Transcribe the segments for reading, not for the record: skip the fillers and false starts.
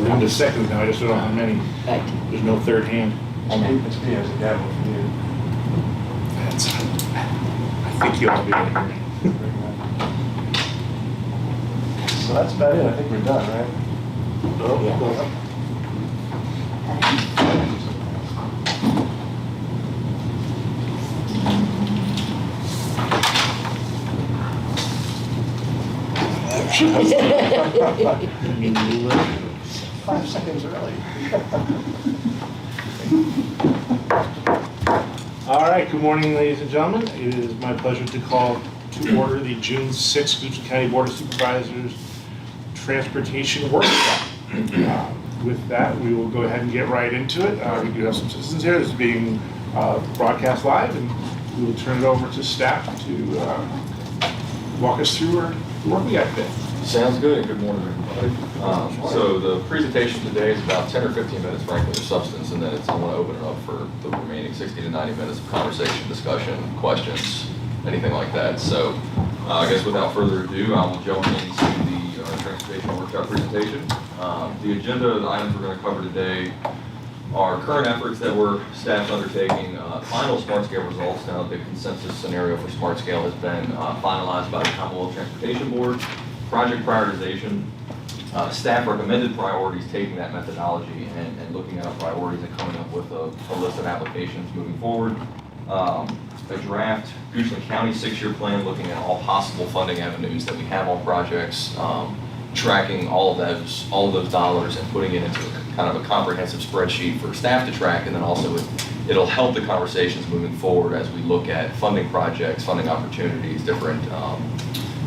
down to seconds now, I just don't know how many. Right. There's no third hand. I know. It's me as a gavel for you. That's, I think you ought to be able to hear me. So that's about it. I think we're done, right? Yeah. You 5 seconds early. All right, good morning, ladies and gentlemen. It is my pleasure to call to order the June 6th Gibson County Board of Supervisors Transportation Workshop. With that, we will go ahead and get right into it. We do have some citizens here. This is being broadcast live, and we will turn it over to staff to walk us through the work we got today. Sounds good. Good morning, everybody. So the presentation today is about 10 or 15 minutes, frankly, of substance, and then I want to open it up for the remaining 60 to 90 minutes of conversation, discussion, questions, anything like that. So I guess without further ado, I will jump into the transportation workshop presentation. The agenda of the items we're going to cover today are current efforts that staff's undertaking, final smart scale results. Now the consensus scenario for smart scale has been finalized by the Commonwealth Transportation Board. Project prioritization, staff recommended priorities, taking that methodology and looking at our priorities and coming up with a list of applications moving forward. A draft Gibson County 6-year plan looking at all possible funding avenues that we have on projects, tracking all of those dollars and putting it into kind of a comprehensive spreadsheet for staff to track, and then also it'll help the conversations moving forward as we look at funding projects, funding opportunities, different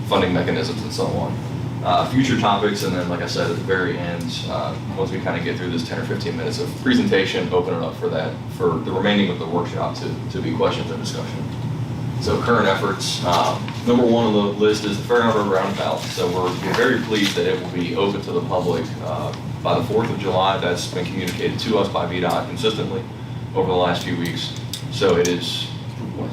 funding mechanisms and so on. Future topics, and then like I said at the very end, once we kind of get through this 10 or 15 minutes of presentation, open it up for the remaining of the workshop to be questions and discussion. So current efforts, number one on the list is the Fairground Road Roundabout. So we're very pleased that it will be open to the public by the 4th of July. That's been communicated to us by VDOT consistently over the last few weeks. So it is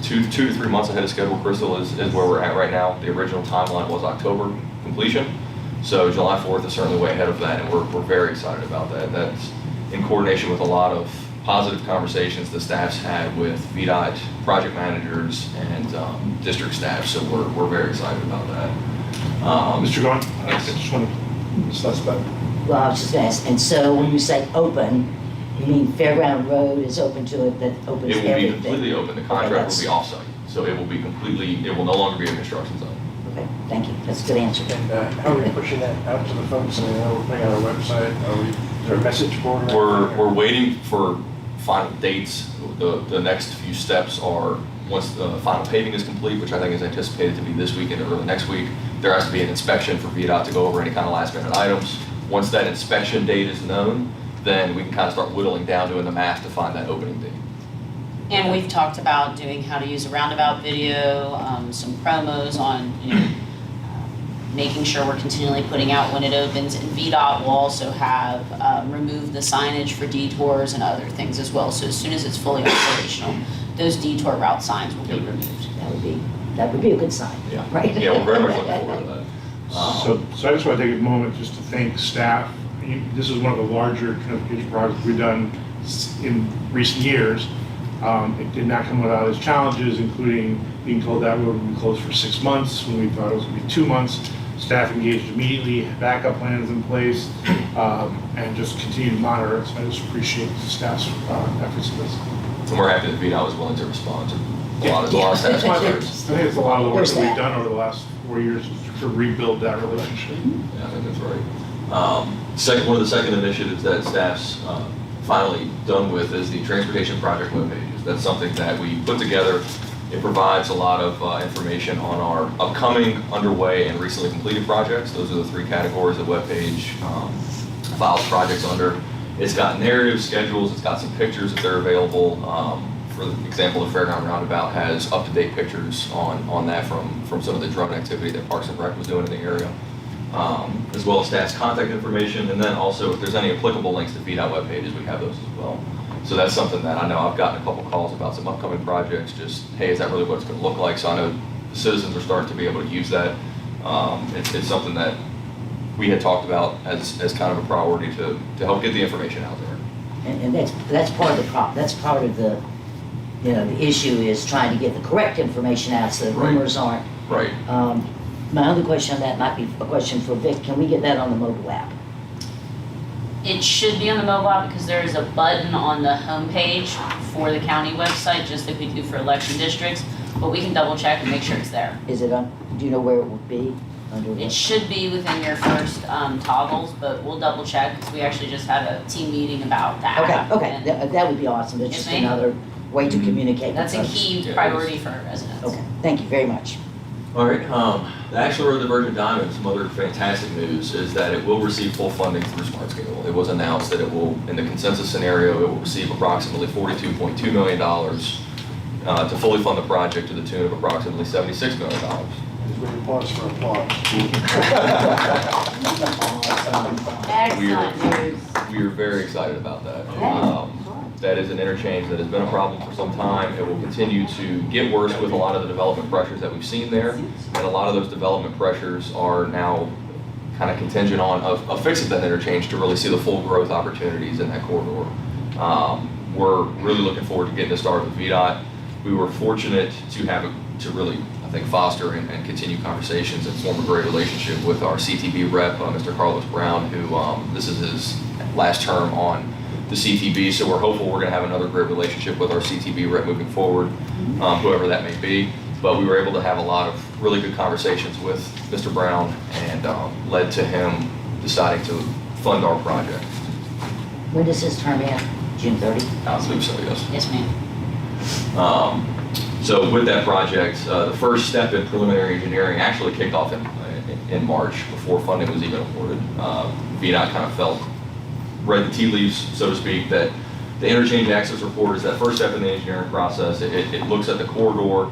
2 to 3 months ahead of schedule. Crystal is where we're at right now. The original timeline was October completion. So July 4th is certainly way ahead of that, and we're very excited about that. That's in coordination with a lot of positive conversations the staff's had with VDOT project managers and district staff. So we're very excited about that. Mr. Gahn, I Yes. just want to discuss that. Well, I was just gonna ask, and so when you say open, you mean Fairground Road is open to it, that opens It will be everything? completely open. The contract will be off-site. So it will no longer be a construction zone. Okay, thank you, that's a good answer. And how are we pushing that out to the folks? I mean, we're putting on our website. Is there a message board? We're waiting for final dates. The next few steps are once the final paving is complete, which I think is anticipated to be this week and early next week, there has to be an inspection for VDOT to go over any kind of last minute items. Once that inspection date is known, then we can kind of start whittling down, doing the math to find that opening date. And we've talked about doing how to use a roundabout video, some promos on, making sure we're continually putting out when it opens. And VDOT will also have removed the signage for detours and other things as well. So as soon as it's fully operational, those detour route signs will be removed. That would be a good sign, Yeah. right? Yeah, we're very much looking forward to that. So I just want to take a moment just to thank staff. This is one of the larger transportation projects we've done in recent years. It did not come without its challenges, including being told that road would be closed for 6 months when we thought it was going to be 2 months. Staff engaged immediately, backup plans in place, and just continued to monitor it. So I just appreciate the staff's efforts in this. And we're happy that VDOT was willing to respond to a lot of staff's I think concerns. it's a lot of the work There's that we've that. done over the last 4 years to rebuild that relationship. Yeah, I think that's right. One of the second initiatives that staff's finally done with is the transportation project web pages. That's something that we put together. It provides a lot of information on our upcoming, underway, and recently completed projects. Those are the 3 categories the web page files projects under. It's got narrative schedules. It's got some pictures if they're available. For example, the Fairground Roundabout has up-to-date pictures on that from some of the drone activity that Parks and Rec was doing in the area, as well as staff's contact information, and then also if there's any applicable links to VDOT web pages, we have those as well. So that's something that I know I've gotten a couple calls about some upcoming projects, just, hey, is that really what it's going to look like? So I know the citizens are starting to be able to use that. It's something that we had talked about as kind of a priority to help get the information out there. And that's part of the that's part of the, you know, the issue is trying to get the correct information out so that Right. rumors aren't. Right. My other question on that might be a question for Vic. Can we get that on the mobile app? It should be on the mobile app because there is a button on the homepage for the county website, just like we do for election districts, but we can double check and make sure it's there. Is it on, do you know where it would be? Under It what? should be within your first toggles, but we'll double check because we actually just had a team meeting about that. Okay, okay, and that would be awesome. That's Yes, just ma'am. another way to communicate with That's a folks. key Yeah, it priority is. for our residents. Okay, thank you very much. All right, the Axle Road Diversion Diamond, some other fantastic news is that it will receive full funding through Smart Scale. It was announced that it will, in the consensus scenario, it will receive approximately $42.2 million to fully fund the project to the tune of approximately $76 million. As we pause for applause. Excellent news. We are very excited about that. That is an interchange that has been a problem for some time. It will continue to get worse with a lot of the development pressures that we've seen there. And a lot of those development pressures are now kind of contingent on of fixing that interchange to really see the full growth opportunities in that corridor. We're really looking forward to getting this started with VDOT. We were fortunate to really, I think, foster and continue conversations and form a great relationship with our CTB rep, Mr. Carlos Brown, who this is his last term on the CTB, so we're hopeful we're going to have another great relationship with our CTB rep moving forward, whoever that may be. But we were able to have a lot of really good conversations with Mr. Brown and led to him deciding to fund our project. When does this term end? June 30? I believe so, yes. Yes, ma'am. So with that project, the first step in preliminary engineering actually kicked off in March before funding was even awarded. VDOT kind of read the tea leaves, so to speak, that the interchange access report is that first step in the engineering process. It looks at the corridor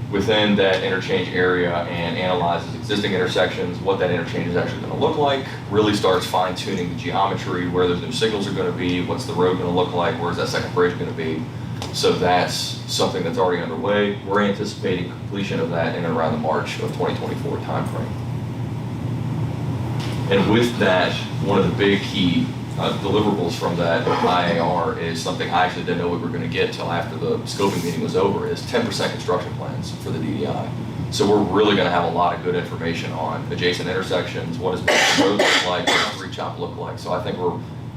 within that interchange area and analyzes existing intersections, what that interchange is actually going to look like, really starts fine tuning the geometry, where those new signals are going to be, what's the road going to look like, where's that second bridge going to be. So that's something that's already underway. We're anticipating completion of that in and around the March of 2024 timeframe. And with that, one of the big key deliverables from that IAR is something I actually didn't know we were going to get till after the scoping meeting was over, is 10% construction plans for the DDI. So we're really going to have a lot of good information on adjacent intersections, what does the road look like, what does reach out look like. So I think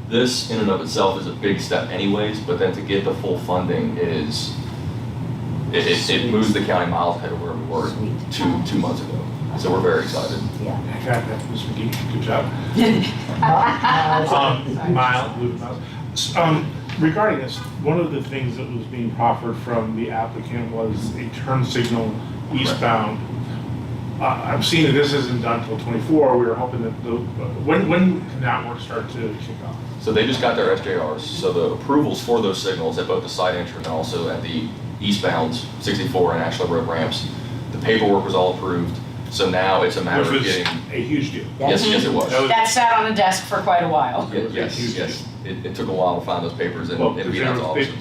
this in and of itself is a big step anyways, but then to get the full funding is, it moves the county miles ahead of where we were two months ago. So we're very excited. Yeah. In fact, Ms. McGee, good job. Miles. Regarding this, one of the things that was being proffered from the applicant was a turn signal eastbound. I'm seeing that this isn't done until 24. We were hoping that when can that work start to kick off? So they just got their SJRs, so the approvals for those signals at both the side entry and also at the eastbound 64 and Ashland Road ramps, the paperwork was all approved. So now it's a matter Which of was getting, a huge deal. yes, it was. That was- That sat on the desk for quite a while. Yes. It took a while to find those papers in Well, because VDOT's offices.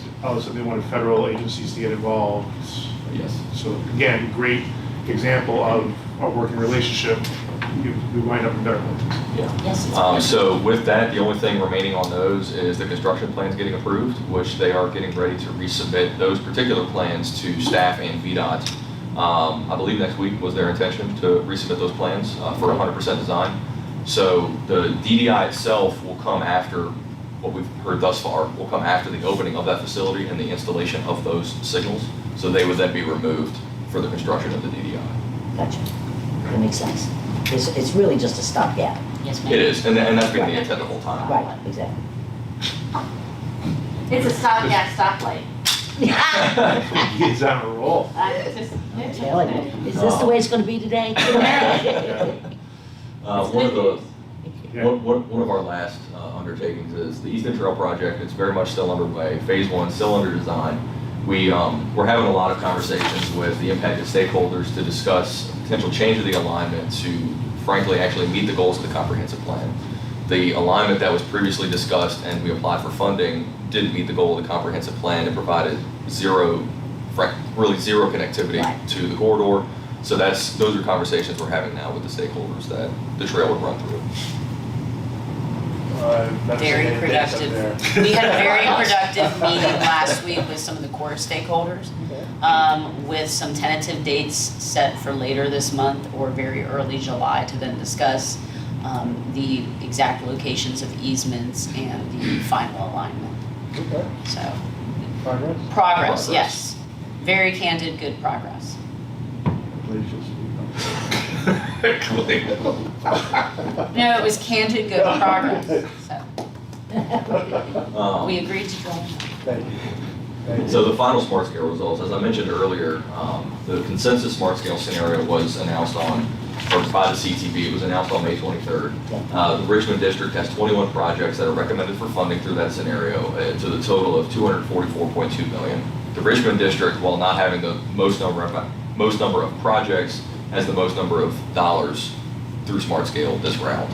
so they wanted federal agencies to get involved. Yes. So again, great example of a working relationship. We wind up in better places. Yeah. Yes, it's good. So with that, the only thing remaining on those is the construction plans getting approved, which they are getting ready to resubmit those particular plans to staff and VDOT. I believe next week was their intention to resubmit those plans for 100% design. So the DDI itself will come after, what we've heard thus far, will come after the opening of that facility and the installation of those signals. So they would then be removed for the construction of the DDI. Gotcha. That makes sense. It's really just a stopgap. Yes, ma'am. It is, and that's been the intent the whole time. Right, exactly. It's a stopgap stoplight. He's on a roll. Telling you. Is this the way it's gonna be today? One of our last undertakings is the Eastern Trail project. It's very much still underway. Phase 1 still under design. We're having a lot of conversations with the impacted stakeholders to discuss potential change of the alignment to, frankly, actually meet the goals of the comprehensive plan. The alignment that was previously discussed and we applied for funding didn't meet the goal of the comprehensive plan. It provided really zero connectivity Right. to the corridor. So those are conversations we're having now with the stakeholders that the trail would run through. That's Very the dates up productive. there. We had a very productive meeting last week with some of the core stakeholders, with some tentative dates set for later this month or very early July to then discuss the exact locations of easements and the final alignment. Okay, So, progress. progress, yes. Very candid, good progress. No, it was candid, good progress, so. We agreed to join. Thank you. Thank you. So the final smart scale results, as I mentioned earlier, the consensus smart scale scenario was announced by the CTB, it was announced on May 23rd. The Richmond District has 21 projects that are recommended for funding through that scenario to the total of $244.2 million. The Richmond District, while not having the most number of projects, has the most number of dollars through smart scale this round.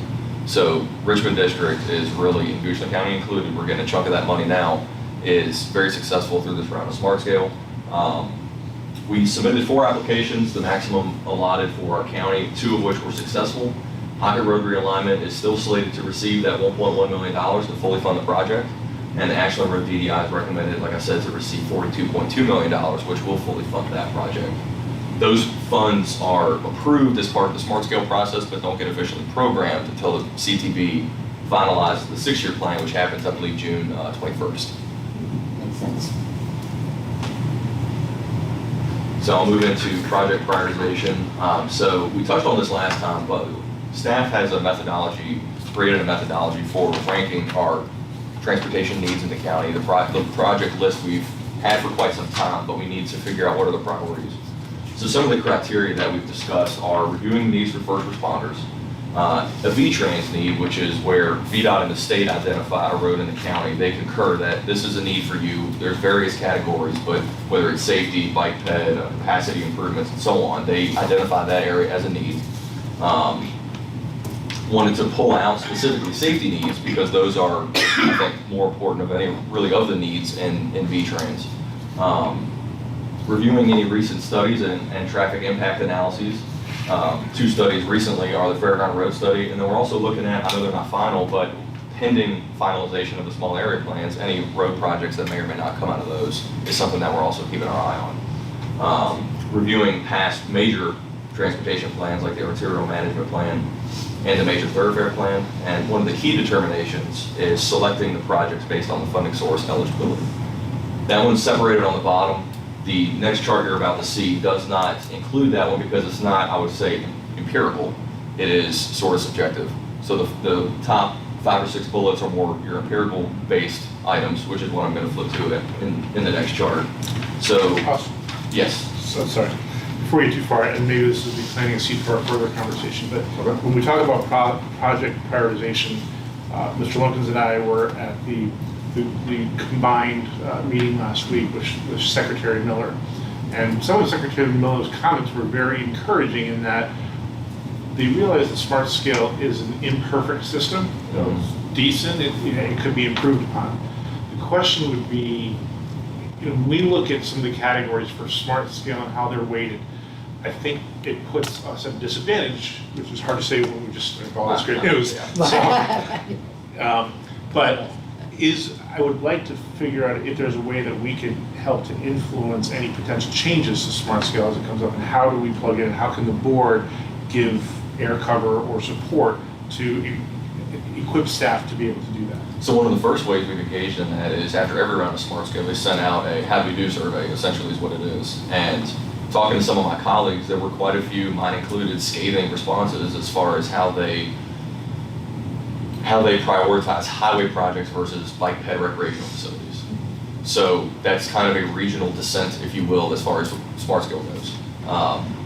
So Richmond District is really, and Goochland County included, we're getting a chunk of that money now, is very successful through this round of smart scale. We submitted 4 applications, the maximum allotted for our county, 2 of which were successful. Pocket Road realignment is still slated to receive that $1.1 million to fully fund the project. And the Ashland Road DDI is recommended, like I said, to receive $42.2 million, which will fully fund that project. Those funds are approved as part of the smart scale process, but don't get officially programmed until the CTB finalizes the 6-year plan, which happens, I believe, June 21st. Makes sense. So I'll move into project prioritization. So we touched on this last time, but staff has a methodology, created a methodology for ranking our transportation needs in the county. The project list we've had for quite some time, but we need to figure out what are the priorities. So some of the criteria that we've discussed are reviewing needs for first responders, a V-Trans need, which is where VDOT and the state identify a road in the county. They concur that this is a need for you. There's various categories, but whether it's safety, bike ped, capacity improvements, and so on, they identify that area as a need. Wanted to pull out specifically safety needs because those are, I think, more important of any, really, of the needs in V-Trans. Reviewing any recent studies and traffic impact analyses. 2 studies recently are the Fairground Road study, and then we're also looking at, I know they're not final, but pending finalization of the small area plans, any road projects that may or may not come out of those is something that we're also keeping our eye on. Reviewing past major transportation plans like the arterial management plan and the major thoroughfare plan, and one of the key determinations is selecting the projects based on the funding source eligibility. That one's separated on the bottom. The next chart you're about to see does not include that one because it's not, I would say, empirical. It is sort of subjective. So the top 5 or 6 bullets are more your empirical based items, which is what I'm going to flip to in the next chart. So, Awesome. yes. So, sorry, before you get too far, and maybe this is the planting a seed for our further conversation, but Okay. when we talk about project prioritization, Mr. Lumpkins and I were at the combined meeting last week with Secretary Miller. And some of Secretary Miller's comments were very encouraging in that they realize the smart scale is an imperfect system. It's decent, it could be improved upon. The question would be, when we look at some of the categories for smart scale and how they're weighted, I think it puts us at a disadvantage, which is hard to say when we just have all this great news. So, but I would like to figure out if there's a way that we can help to influence any potential changes to smart scale as it comes up, and how do we plug in, and how can the board give air cover or support to equip staff to be able to do that? So one of the first ways we've engaged in that is after every round of smart scale, we sent out a how do you do survey, essentially is what it is. And talking to some of my colleagues, there were quite a few, mine included, scathing responses as far as how they prioritize highway projects versus bike ped recreational facilities. So that's kind of a regional dissent, if you will, as far as smart scale goes.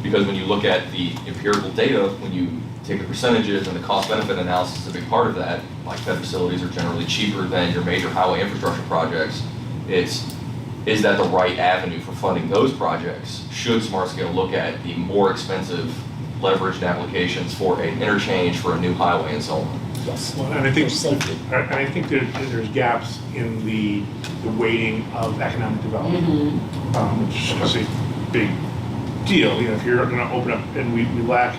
Because when you look at the empirical data, when you take the percentages and the cost benefit analysis is a big part of that, bike ped facilities are generally cheaper than your major highway infrastructure projects. Is that the right avenue for funding those projects? Should smart scale look at the more expensive leveraged applications for an interchange for a new highway and so on? Yes. Well, and I think, For safety. and I think there's gaps in the weighting of economic development, which is a big deal, if you're gonna open up, and we lack,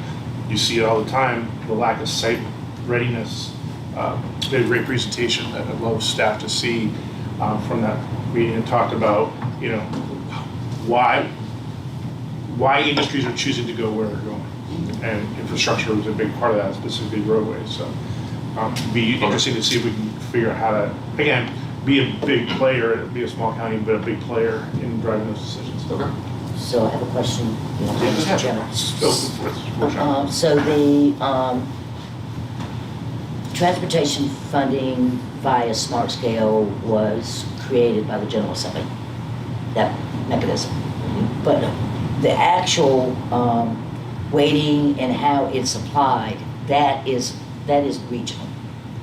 you see it all the time, the lack of site readiness. We had a great presentation that I'd love staff to see from that meeting, and talked about, why industries are choosing to go where they're going. And infrastructure was a big part of that, specifically roadways, so. Be interesting to see if we can figure out how to, again, be a big player, be a small county, but a big player in driving those decisions. Okay. So I have a question, Mr. Chairman. So the transportation funding via Smart Scale was created by the General Assembly, that mechanism. But the actual weighting and how it's applied, that is regional.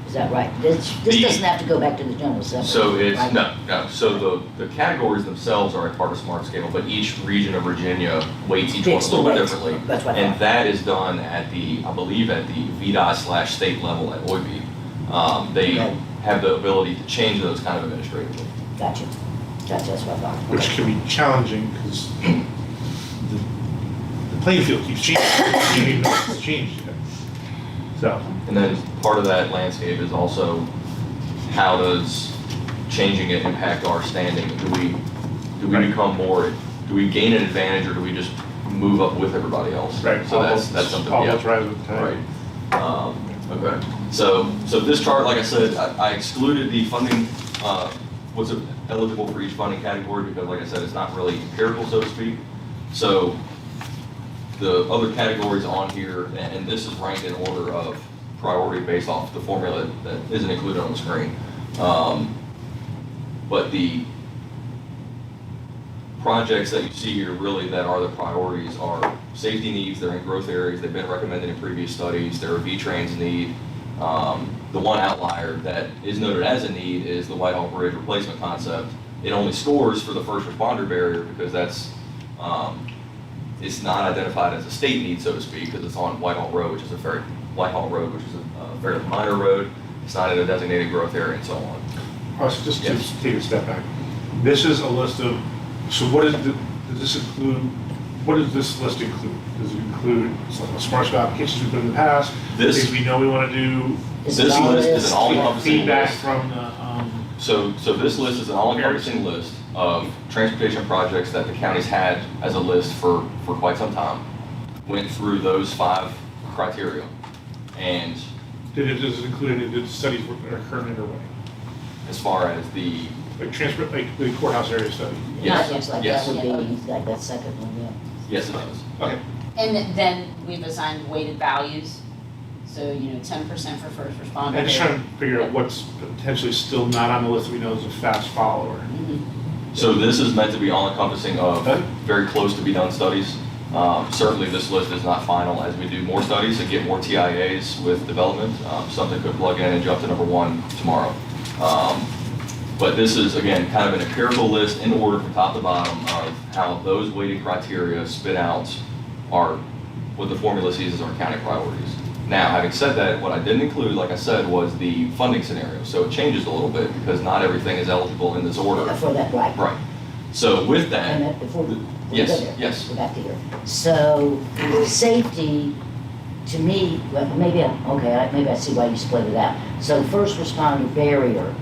Is that right? This doesn't have to go back to the General Assembly. So it's, right? no. So the categories themselves are a part of Smart Scale, but each region of Virginia weights each one a Fixed the little bit weights. differently. That's what I And thought. that is done at the, I believe at the VDOT/state level at OIB. They Right. have the ability to change those kind of administratively. Gotcha, that's what I thought. Which Okay. can be challenging, because the playing field keeps changing, you don't even know it's changed yet. So, And then part of that landscape is also how does changing it impact our standing? Do we Right. become more, do we gain an advantage, or do we just move up with everybody else? right, So that's something, All yeah. boats rise with the tide. Right. Okay. So this chart, like I said, I excluded the funding, what's eligible for each funding category, because like I said, it's not really empirical, so to speak. So the other categories on here, and this is ranked in order of priority based off the formula that isn't included on the screen. But the projects that you see here really that are the priorities are safety needs, they're in growth areas, they've been recommended in previous studies, they're a V-Trans need. The one outlier that is noted as a need is the Whitehall Bridge replacement concept. It only scores for the first responder barrier because that's, it's not identified as a state need, so to speak, because it's on Whitehall Road, which is a fairly minor road. It's not in a designated growth area and so on. Also, just to Yes. take a step back, this is a list of, so what does this include, what does this list include? Does it include smart scope applications we've done in the past? This- Things we know we want to do? Is This it all list is this? an all-encompassing Feedback list. from the, So this list is an all-encompassing list of transportation projects that the county's had as a list for quite some time. Went through those 5 criteria. And does it include any of the studies that are currently underway? as far as the, Like like the courthouse area study? yes, Not just like yes, that would be, like that second one, yeah. yes it does. Okay. And then we've assigned weighted values, so, 10% for first responder. I'm just trying to figure out what's potentially still not on the list that we know is a fast follower. Mhm. So this is meant to be all-encompassing of Okay. very close to be done studies. Certainly this list is not final as we do more studies and get more TIAs with development. Something could plug in and jump to number 1 tomorrow. But this is, again, kind of an empirical list in order from top to bottom of how those weighting criteria spit out what the formula sees as our county priorities. Now, having said that, what I didn't include, like I said, was the funding scenario. So it changes a little bit because not everything is eligible in this order. For that, right. Right. So with that, And before we go yes, there, yes. go back to here. So, safety, to me, well, maybe I see why you split it out. So first responder barrier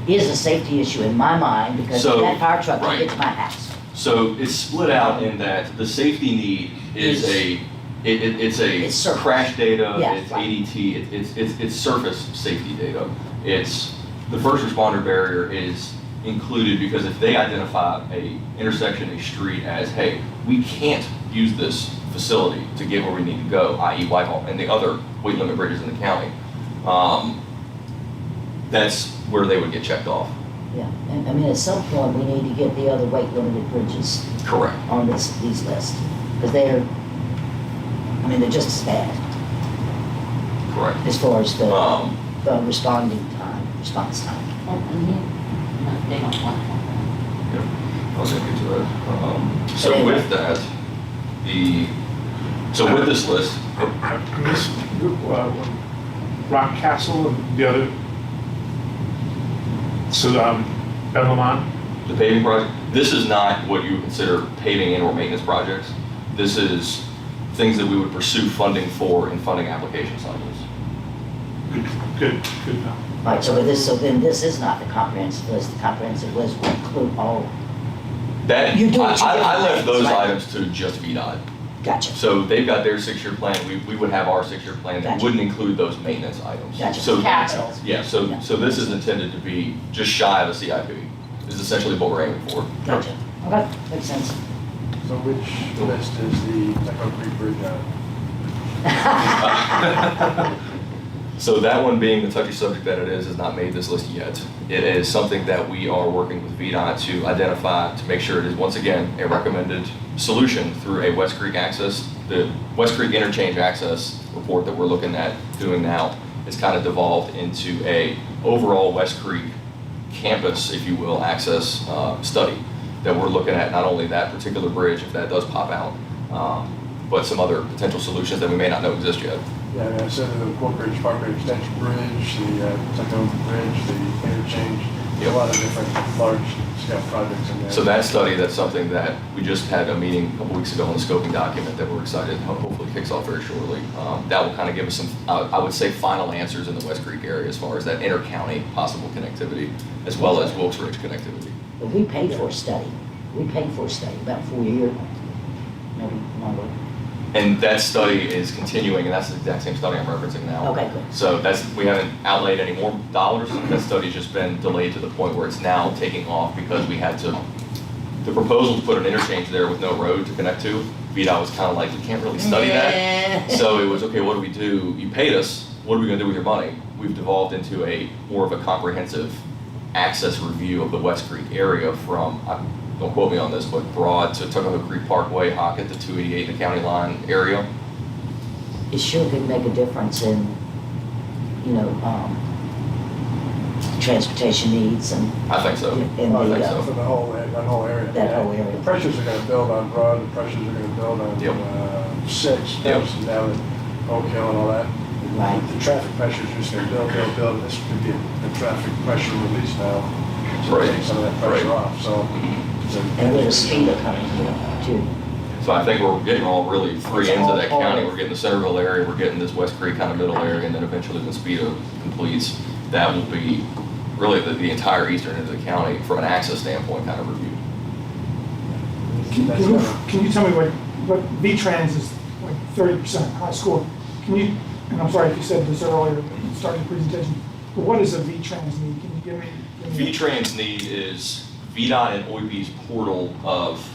is a safety issue in my mind, because So, that fire truck can right. get to my house. So it's split out in that the safety need is it's It's surface. crash data, Yeah, it's right. ADT, it's surface safety data. It's, the first responder barrier is included because if they identify a intersection, a street as, hey, we can't use this facility to get where we need to go, i.e. Whitehall and the other weight limit bridges in the county, that's where they would get checked off. Yeah, and I mean, at some point, we need to get the other weight limited bridges Correct. on these lists, because they're just as bad Correct. as far as the response time. Oh, mhm. No, they don't want one. Yep, I was gonna get to that. So with that, so with this list, Rock Castle and the other, so, Ben Lamont, the paving project, this is not what you would consider paving and or maintenance projects. This is things that we would pursue funding for in funding application cycles. Good. All right, so then this is not the comprehensive list. The comprehensive list will include all, That, You do what you I do. left those Right. items to just VDOT. gotcha. So they've got their 6-year plan, we would have our 6-year plan that Gotcha. wouldn't include those maintenance items. Gotcha. So, Capital. yeah, so this is intended to be just shy of a CIP, is essentially what we're aiming for. Gotcha. Okay, makes sense. So which list is the Tuckahoe Creek Bridge on? So that one being the touchy subject that it is, has not made this list yet. It is something that we are working with VDOT to identify, to make sure it is once again a recommended solution through a West Creek access. The West Creek interchange access report that we're looking at doing now is kind of devolved into a overall West Creek campus, if you will, access study that we're looking at not only that particular bridge, if that does pop out, but some other potential solutions that we may not know exist yet. Yeah, I mean, I said the Wolf Bridge, Parkway Extension Bridge, the Tuckahoe Bridge, the interchange, a lot of different large-scale projects in there. So that study, that's something that we just had a meeting a couple weeks ago on the scoping document that we're excited, hopefully kicks off very shortly. That will kind of give us some, I would say, final answers in the West Creek area as far as that inter-county possible connectivity, as well as Wilkes Ridge connectivity. But we paid for a study. We paid for a study about 4 years, maybe longer. And that study is continuing, and that's the exact same study I'm referencing now. Okay, good. So we haven't outlaid any more dollars. That study's just been delayed to the point where it's now taking off because we had to, the proposal to put an interchange there with no road to connect to, VDOT was kind of like, we can't really study that. So it was, okay, what do we do? You paid us, what are we gonna do with your money? We've devolved into a more of a comprehensive access review of the West Creek area from, don't quote me on this, but Broad to Tuckahoe Creek Parkway, Hockett to 288, the county line area. It sure could make a difference in, transportation needs and I think so. in Oh, the, that's for the whole, that whole area. That whole area. The pressures are gonna build on Broad, the pressures are gonna build on, Yep. 6, Yep. and down at Oak Hill and all that. Right. The traffic pressures are just gonna build, and this could be a traffic pressure release now. To Right. take some of that pressure Right. off, so. and with a speeder coming here too. So I think we're getting all really three It's ends all of that part county. of- We're getting the Centerville area, we're getting this West Creek kind of middle area, and then eventually when Speedo completes, that will be really the entire eastern end of the county from an access standpoint kind of review. That's gonna- Can you tell me what V-Trans is, like 30% high score? Can you, and I'm sorry if you said this earlier, when you started the presentation, but what does a V-Trans need? Can you give me? V-Trans need is VDOT and OIB's portal of,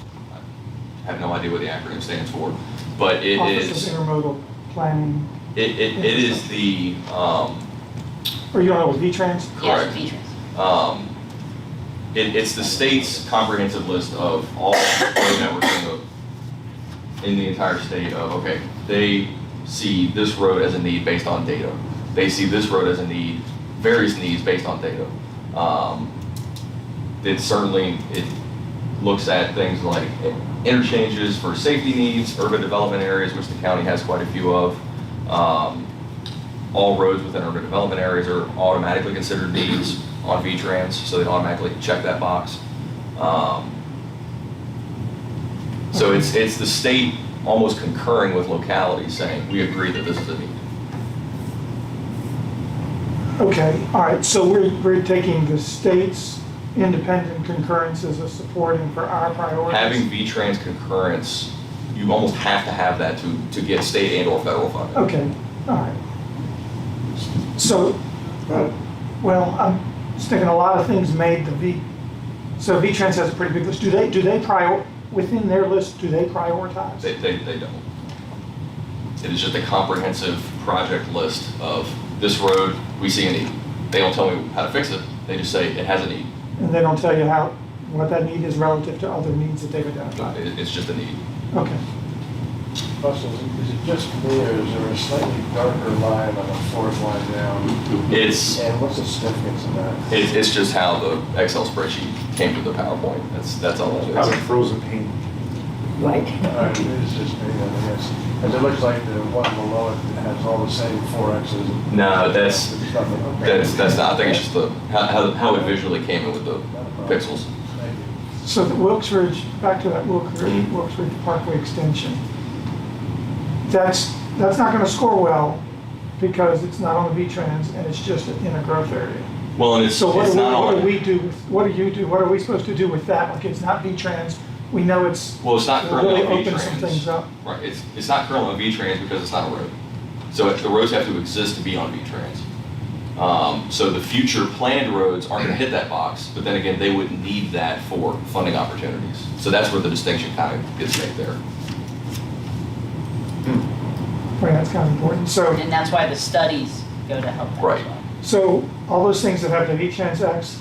I have no idea what the acronym stands for, but it Office is, of Intermodal Planning, it is the, or you don't know what V-Trans? Yes, correct. V-Trans. It's the state's comprehensive list of all road networks in the entire state of, okay, they see this road as a need based on data. They see this road as a need, various needs based on data. It looks at things like interchanges for safety needs, urban development areas, which the county has quite a few of. All roads within urban development areas are automatically considered needs on V-Trans, so they automatically check that box. So it's the state almost concurring with localities saying, we agree that this is a need. Okay, all right, so we're taking the state's independent concurrence as a supporting for our priorities? Having V-Trans concurrence, you almost have to have that to get state and or federal funding. Okay, all right. So, well, I'm just thinking a lot of things made so V-Trans has a pretty big list. Do they within their list, do they prioritize? They don't. It is just a comprehensive project list of this road, we see a need. They don't tell me how to fix it, they just say it has a need. And they don't tell you what that need is relative to other needs that they've identified? It's just a need. Okay. Russell, is it just me, or is there a slightly darker line on the fourth line down? It's And what's the significance of that? it's just how the Excel spreadsheet came to the PowerPoint. That's all it How's it is. frozen pain? Right. All right, it is just me, I guess. And it looks like the one below it has all the same 4 X's. No, that's There's nothing, okay. not. I think it's just how it visually came in with the Not a problem. pixels. Thank you. So the Wilkes Ridge, back to that Wilkes Ridge Parkway extension. That's not gonna score well because it's not on the V-Trans and it's just in a growth area. Well, and it's So what it's do not what on. do we do, what do you do, what are we supposed to do with that? Like, it's not V-Trans, we know it's. Well, it's not it'll currently really on open some V-Trans. things up. Right, it's not currently on V-Trans because it's not a road. So the roads have to exist to be on V-Trans. So the future planned roads aren't gonna hit that box, but then again, they wouldn't need that for funding opportunities. So that's where the distinction kind of gets made there. Right, that's kind of important. And that's why the studies go to help that as Right. well. So all those things that have the V-Trans X,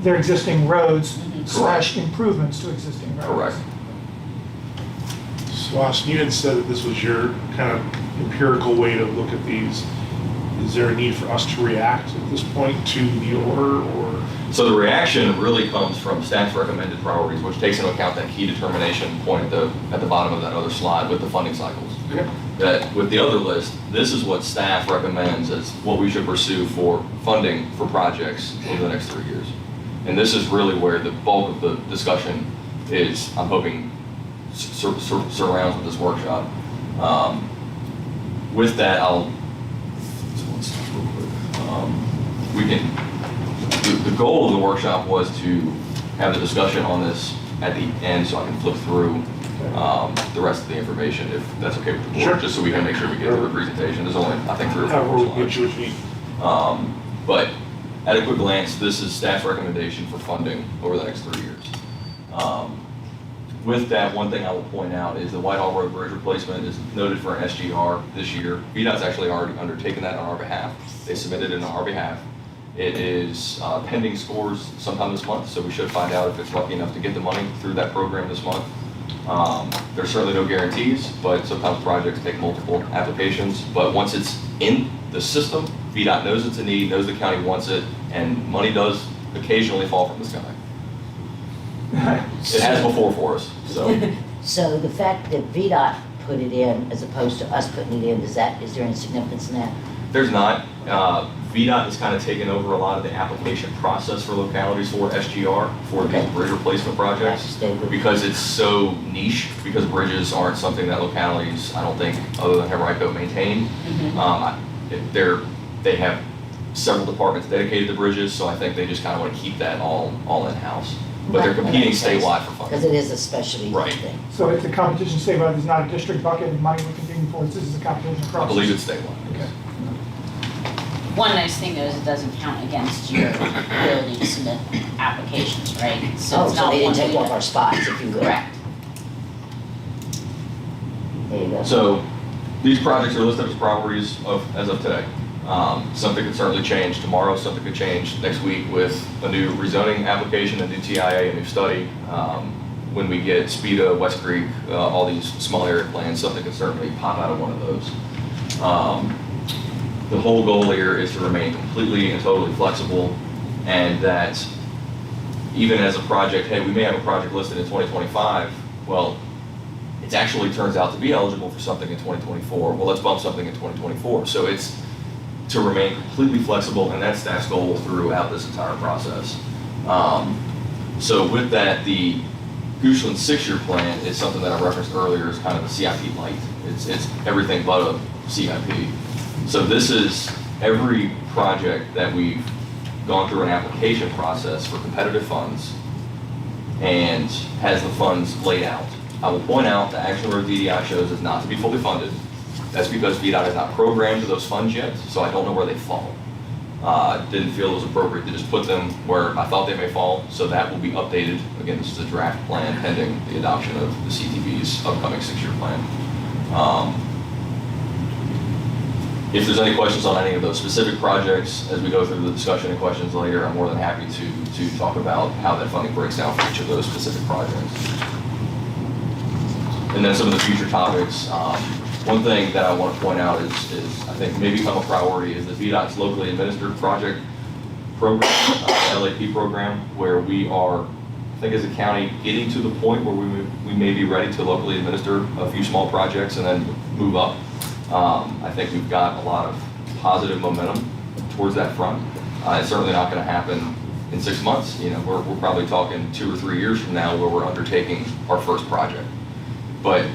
they're existing roads / improvements to existing roads. Correct. So Austin, you had said that this was your kind of empirical way to look at these. Is there a need for us to react at this point to the order, or? So the reaction really comes from staff's recommended priorities, which takes into account that key determination point at the bottom of that other slide with the funding cycles. Okay. That with the other list, this is what staff recommends as what we should pursue for funding for projects over the next 3 years. And this is really where the bulk of the discussion is, I'm hoping, surrounds with this workshop. With that, we can, the goal of the workshop was to have the discussion on this at the end so I can flip through the rest of the information, if that's okay with the board, Sure. just so we can make sure we get through the presentation. There's only, I think, 3 or 4 However, we'll slides. get you what you need. But at a quick glance, this is staff recommendation for funding over the next 3 years. With that, one thing I will point out is the Whitehall Road Bridge replacement is noted for an SGR this year. VDOT's actually already undertaken that on our behalf. They submitted it on our behalf. It is pending scores sometime this month, so we should find out if it's lucky enough to get the money through that program this month. There's certainly no guarantees, but sometimes projects take multiple applications. But once it's in the system, VDOT knows it's a need, knows the county wants it, and money does occasionally fall from the sky. It has before for us, so. So the fact that VDOT put it in as opposed to us putting it in, is there any significance in that? There's not. VDOT has kind of taken over a lot of the application process for localities for SGR, for these Okay. bridge replacement projects. Stay with- Because it's so niche, because bridges aren't something that localities, I don't think, other than Henrico, maintain. They have several departments dedicated to bridges, so I think they just kind of want to keep that all in-house. But they're Right, that competing makes sense. statewide for Because funding. it is a specialty Right. thing. So if the competition statewide is not a district bucket and money we're competing for, this is a competition I across. believe it's statewide. Okay. One nice thing though is it doesn't count against your ability to submit applications, right? Oh, it's so not they didn't one take we- one of our spots, if you will. Correct. There you go. So these projects are listed as priorities as of today. Something could certainly change tomorrow, something could change next week with a new rezoning application, a new TIA, a new study. When we get SPEDA, West Creek, all these small area plans, something could certainly pop out of one of those. The whole goal here is to remain completely and totally flexible, and that even as a project, hey, we may have a project listed in 2025, well, it actually turns out to be eligible for something in 2024, well, let's bump something in 2024. So it's to remain completely flexible, and that's staff's goal throughout this entire process. So with that, the Goochland 6-year plan is something that I referenced earlier as kind of a CIP light. It's everything but a CIP. So this is every project that we've gone through an application process for competitive funds and has the funds laid out. I will point out that action where DDI shows is not to be fully funded. That's because VDOT has not programmed those funds yet, so I don't know where they fall. Didn't feel it was appropriate to just put them where I thought they may fall, so that will be updated. Again, this is a draft plan pending the adoption of the CTV's upcoming 6-year plan. If there's any questions on any of those specific projects, as we go through the discussion and questions later, I'm more than happy to talk about how that funding breaks down for each of those specific projects. And then some of the future topics. One thing that I want to point out is I think may become a priority is the VDOT's locally administered project program, LAP program, where we are, I think as a county, getting to the point where we may be ready to locally administer a few small projects and then move up. I think we've got a lot of positive momentum towards that front. It's certainly not going to happen in 6 months, you know, we're probably talking 2 or 3 years from now where we're undertaking our first project. But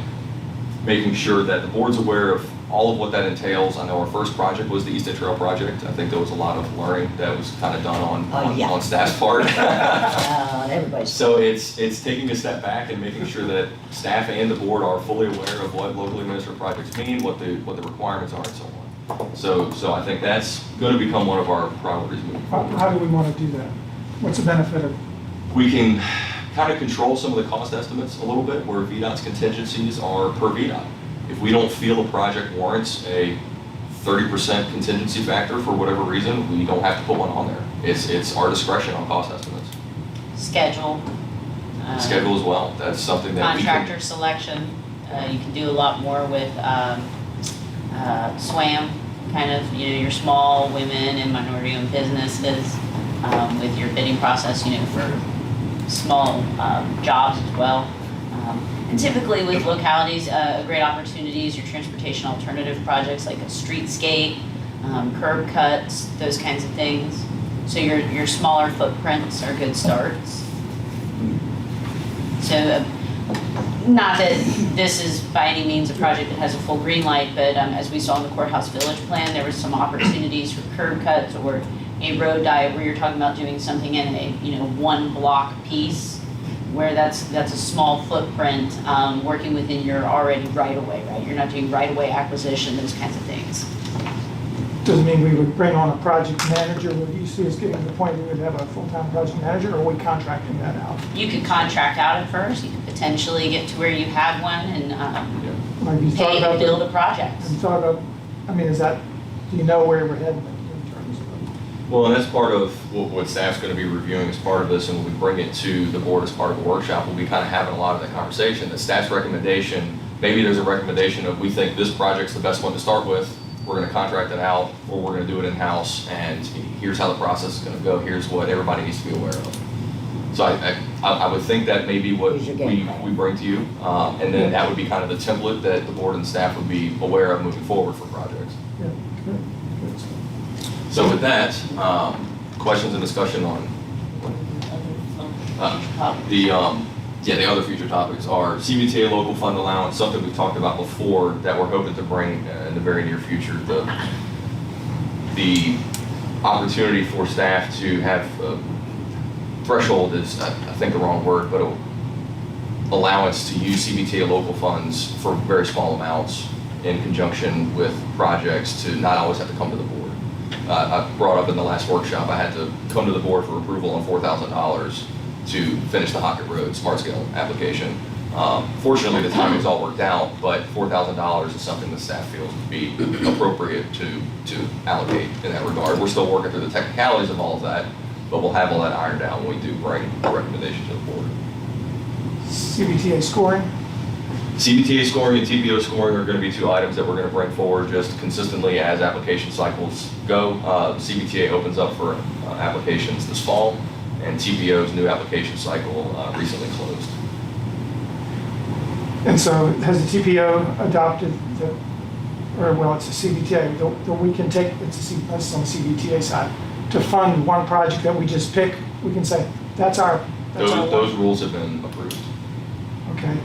making sure that the board's aware of all of what that entails. I know our first project was the East End Trail project. I think there was a lot of learning that was kind of done on staff's part. Everybody's. So it's taking a step back and making sure that staff and the board are fully aware of what locally administered projects mean, what the requirements are, and so on. So I think that's going to become one of our priorities moving forward. How do we want to do that? What's the benefit of, We can kind of control some of the cost estimates a little bit, where VDOT's contingencies are per VDOT. If we don't feel a project warrants a 30% contingency factor for whatever reason, we don't have to put one on there. It's our discretion on cost estimates. Schedule. Schedule as well. That's something that we can. Contractor selection. You can do a lot more with SWAM, kind of, you know, your small women and minority-owned businesses with your bidding process, you know, for small jobs as well. And typically with localities, a great opportunity is your transportation alternative projects like a streetscape, curb cuts, those kinds of things. So your smaller footprints are good starts. So not that this is by any means a project that has a full green light, but as we saw in the Courthouse Village plan, there was some opportunities for curb cuts or a road diet where you're talking about doing something in a, you know, one block piece, where that's a small footprint, working within your already right-of-way, right? You're not doing right-of-way acquisition, those kinds of things. doesn't mean we would bring on a project manager? Would you see us getting to the point we would have a full-time project manager, or are we contracting that out? You could contract out at first, you could potentially get to where you have one and Have you thought pay about to build a project. Have you thought about, I mean, do you know where we're heading in terms of? Well, and that's part of what staff's going to be reviewing as part of this, and when we bring it to the board as part of the workshop, we'll be kind of having a lot of that conversation. The staff's recommendation, maybe there's a recommendation of, we think this project's the best one to start with, we're going to contract it out, or we're going to do it in-house, and here's how the process is going to go, here's what everybody needs to be aware of. So I would think that may be what Here's your game plan. we bring to you, and then that would be kind of the template that the board and staff would be aware of moving forward for projects. Yeah, good. So with that, questions and discussion on the other future topics are CBTA local fund allowance, something we've talked about before that we're hoping to bring in the very near future. The opportunity for staff to have threshold is, I think, the wrong word, but allowance to use CBTA local funds for very small amounts in conjunction with projects, to not always have to come to the board. I brought up in the last workshop, I had to come to the board for approval on $4,000 to finish the Hockett Road Smart Scale application. Fortunately, the timing's all worked out, but $4,000 is something the staff feels would be appropriate to allocate in that regard. We're still working through the technicalities of all of that, but we'll have all that ironed out when we do bring a recommendation to the board. CBTA scoring? CBTA scoring and TPO scoring are going to be two items that we're going to bring forward just consistently as application cycles go. CBTA opens up for applications this fall, and TPO's new application cycle recently closed. And so has the TPO adopted it's a CBTA, that we can take, that's on the CBTA side, to fund one project that we just pick, we can say, that's our Those rules have been approved. Okay.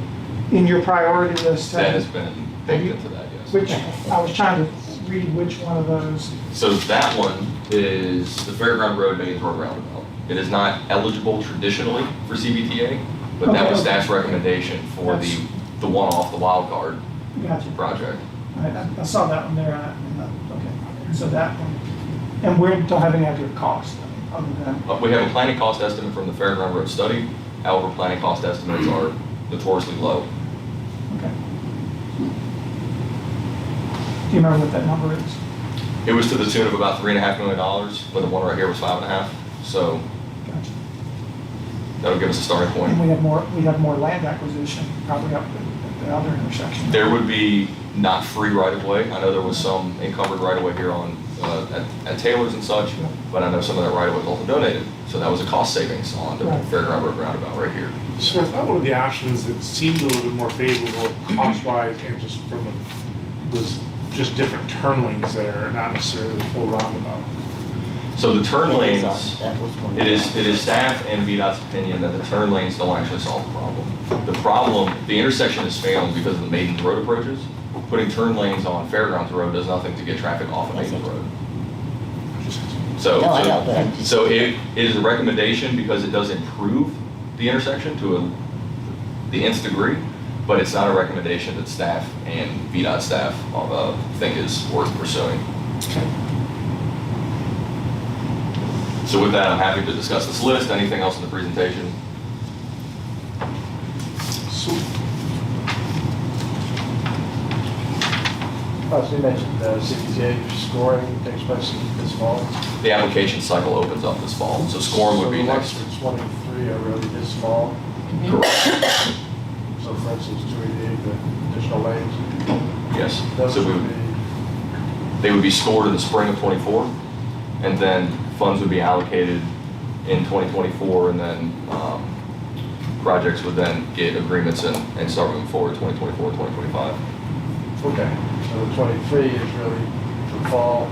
In your priority list? That has been baked into that, yes. Which, I was trying to read which one of those. So that one is the Fairground Road Main Road Roundabout. It is not eligible traditionally for CBTA, but that was Okay. staff's recommendation for the one-off, the wild card Gotcha. project. I saw that one there, okay. So that one, and we don't have any idea of cost, other than, We have a planning cost estimate from the Fairground Road study. However, planning cost estimates are notoriously low. okay. Do you remember what that number is? It was to the tune of about $3.5 million, but the one right here was 5.5. So Gotcha. that'll give us a starting point. And we have more land acquisition, probably up at the other intersection. There would be not free right-of-way. I know there was some encumbered right-of-way here on, at Taylor's and such, but I know some of that right-of-way was also donated. So that was a cost savings on the Right. Fairground Road roundabout right here. So I thought one of the options that seemed a little bit more favorable cost-wise and just was just different turn lanes there, not necessarily the full roundabout. So the turn lanes, That was one of it the- is staff and VDOT's opinion that the turn lanes don't actually solve the problem. The problem, the intersection is failing because of the Maidens Road approaches. Putting turn lanes on Fairgrounds Road does nothing to get traffic off of Maidens Road. So, No, I know, but I'm just- so it is a recommendation because it does improve the intersection to the nth degree, but it's not a recommendation that staff and VDOT staff think is worth pursuing. So with that, I'm happy to discuss this list. Anything else in the presentation? So you mentioned CPTA scoring takes place this fall. The application cycle opens up this fall, so scoring would be So the next. ones for 23 are really this fall. Correct. So for instance, 288, the additional lanes, Yes. those So would be, they would be scored in the spring of '24, and then funds would be allocated in 2024, and then projects would then get agreements and start moving forward 2024, 2025. okay. So the 23 is really the fall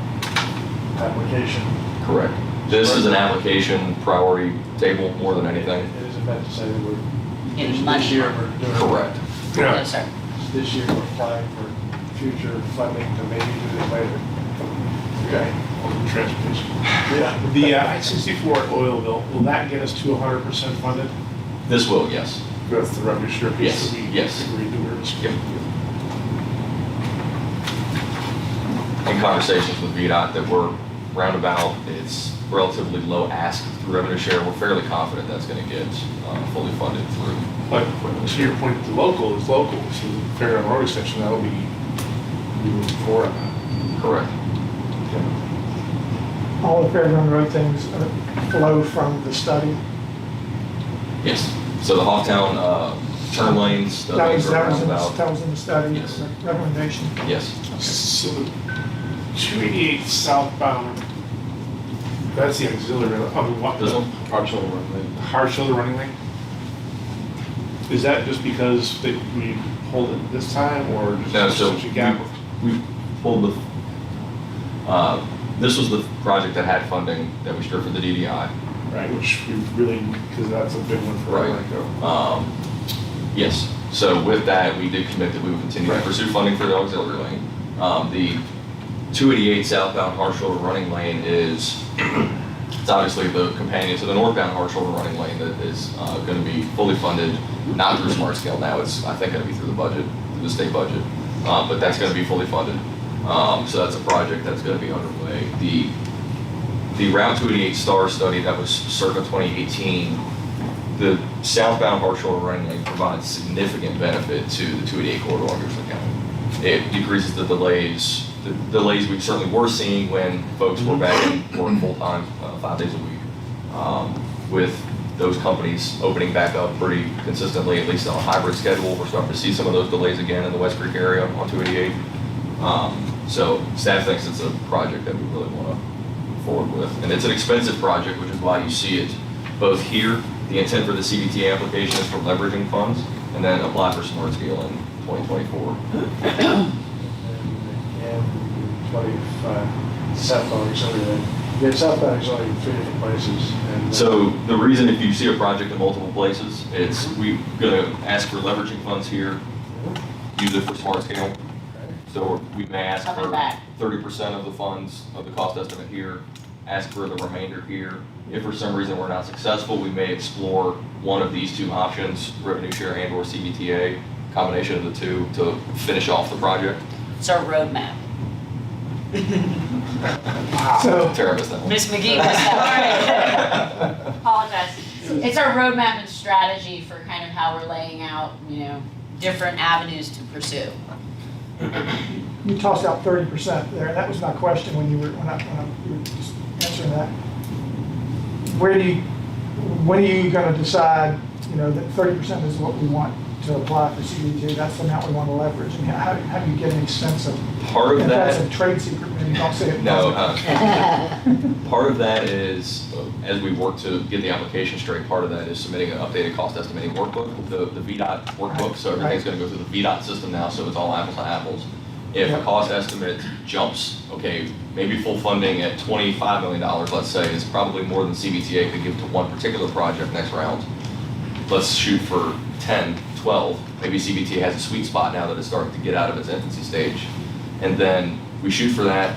application. Correct. This is an application priority table more than anything. It isn't meant to say that we're, Getting money. this year we're doing. Correct. No, sir. This year we're applying for future funding to maybe do this later. Okay. On transportation. Yeah. The I-64 oil bill, will that get us to 100% funded? This will, yes. That's the revenue share piece Yes, that we yes. agreed to. Yep. In conversations with VDOT that we're roundabout, it's relatively low ask through revenue share. We're fairly confident that's going to get fully funded through. But to your point, the local is local, so the Fairground Road Extension, that'll be moving forward on that. Correct. All the Fairground Road things flow from the study. Yes. So the Hawktown turn lanes, the That lanes was, are that was in the, roundabout. that was in the study, Yes. recommendation. Yes. So the 288 southbound, that's the auxiliary, what? This one? Hard shoulder running lane. Hard shoulder running lane? Is that just because that we pulled it this time, or just No, so such a gap? we pulled the, this was the project that had funding that we stripped from the DDI. Right, which we really, because that's a big one for Right. Orlando. Yes, so with that, we did commit that we would continue to Right. pursue funding for the auxiliary lane. The 288 southbound hard shoulder running lane is, it's obviously the companion to the northbound hard shoulder running lane that is going to be fully funded, not through Smart Scale now, it's, I think, going to be through the budget, through the state budget, but that's going to be fully funded. So that's a project that's going to be underway. The Route 288 STAR study that was circa 2018, the southbound hard shoulder running lane provides significant benefit to the 288 corridor in Gibson County. It decreases the delays we certainly were seeing when folks were back in work full-time, 5 days a week. With those companies opening back up pretty consistently, at least on a hybrid schedule, we're starting to see some of those delays again in the West Creek area on 288. So staff thinks it's a project that we really want to move forward with. And it's an expensive project, which is why you see it both here. The intent for the CBTA application is for leveraging funds, and then apply for Smart Scale in 2024. And 25 southbound auxiliary lane. Yeah, southbound auxiliary in 3 different places. And, So the reason, if you see a project in multiple places, it's we're gonna ask for leveraging funds here, use it for Smart Scale. So we may ask Coming for back. 30% of the funds of the cost estimate here, ask for the remainder here. If for some reason we're not successful, we may explore one of these two options, revenue share and or CBTA, combination of the two to finish off the project. It's our roadmap. So, Tara missed that one. Miss McGee was that. Apologize. It's our roadmap and strategy for kind of how we're laying out, Different avenues to pursue. you tossed out 30% there, and that was my question when you were just answering that. When are you gonna decide, that 30% is what we want to apply for CDT, that's the amount we want to leverage? And how do you get any sense of? Part of If that's a that, trade secret, maybe don't say it. no, part of that is, as we work to get the application straight, part of that is submitting an updated cost estimating workbook, the VDOT workbook, so everything's gonna go through the VDOT system now, so it's all apples to apples. If a Yeah. cost estimate jumps, okay, maybe full funding at $25 million, let's say, is probably more than CBTA could give to one particular project next round. Let's shoot for 10, 12. Maybe CBTA has a sweet spot now that it's starting to get out of its infancy stage. And then we shoot for that.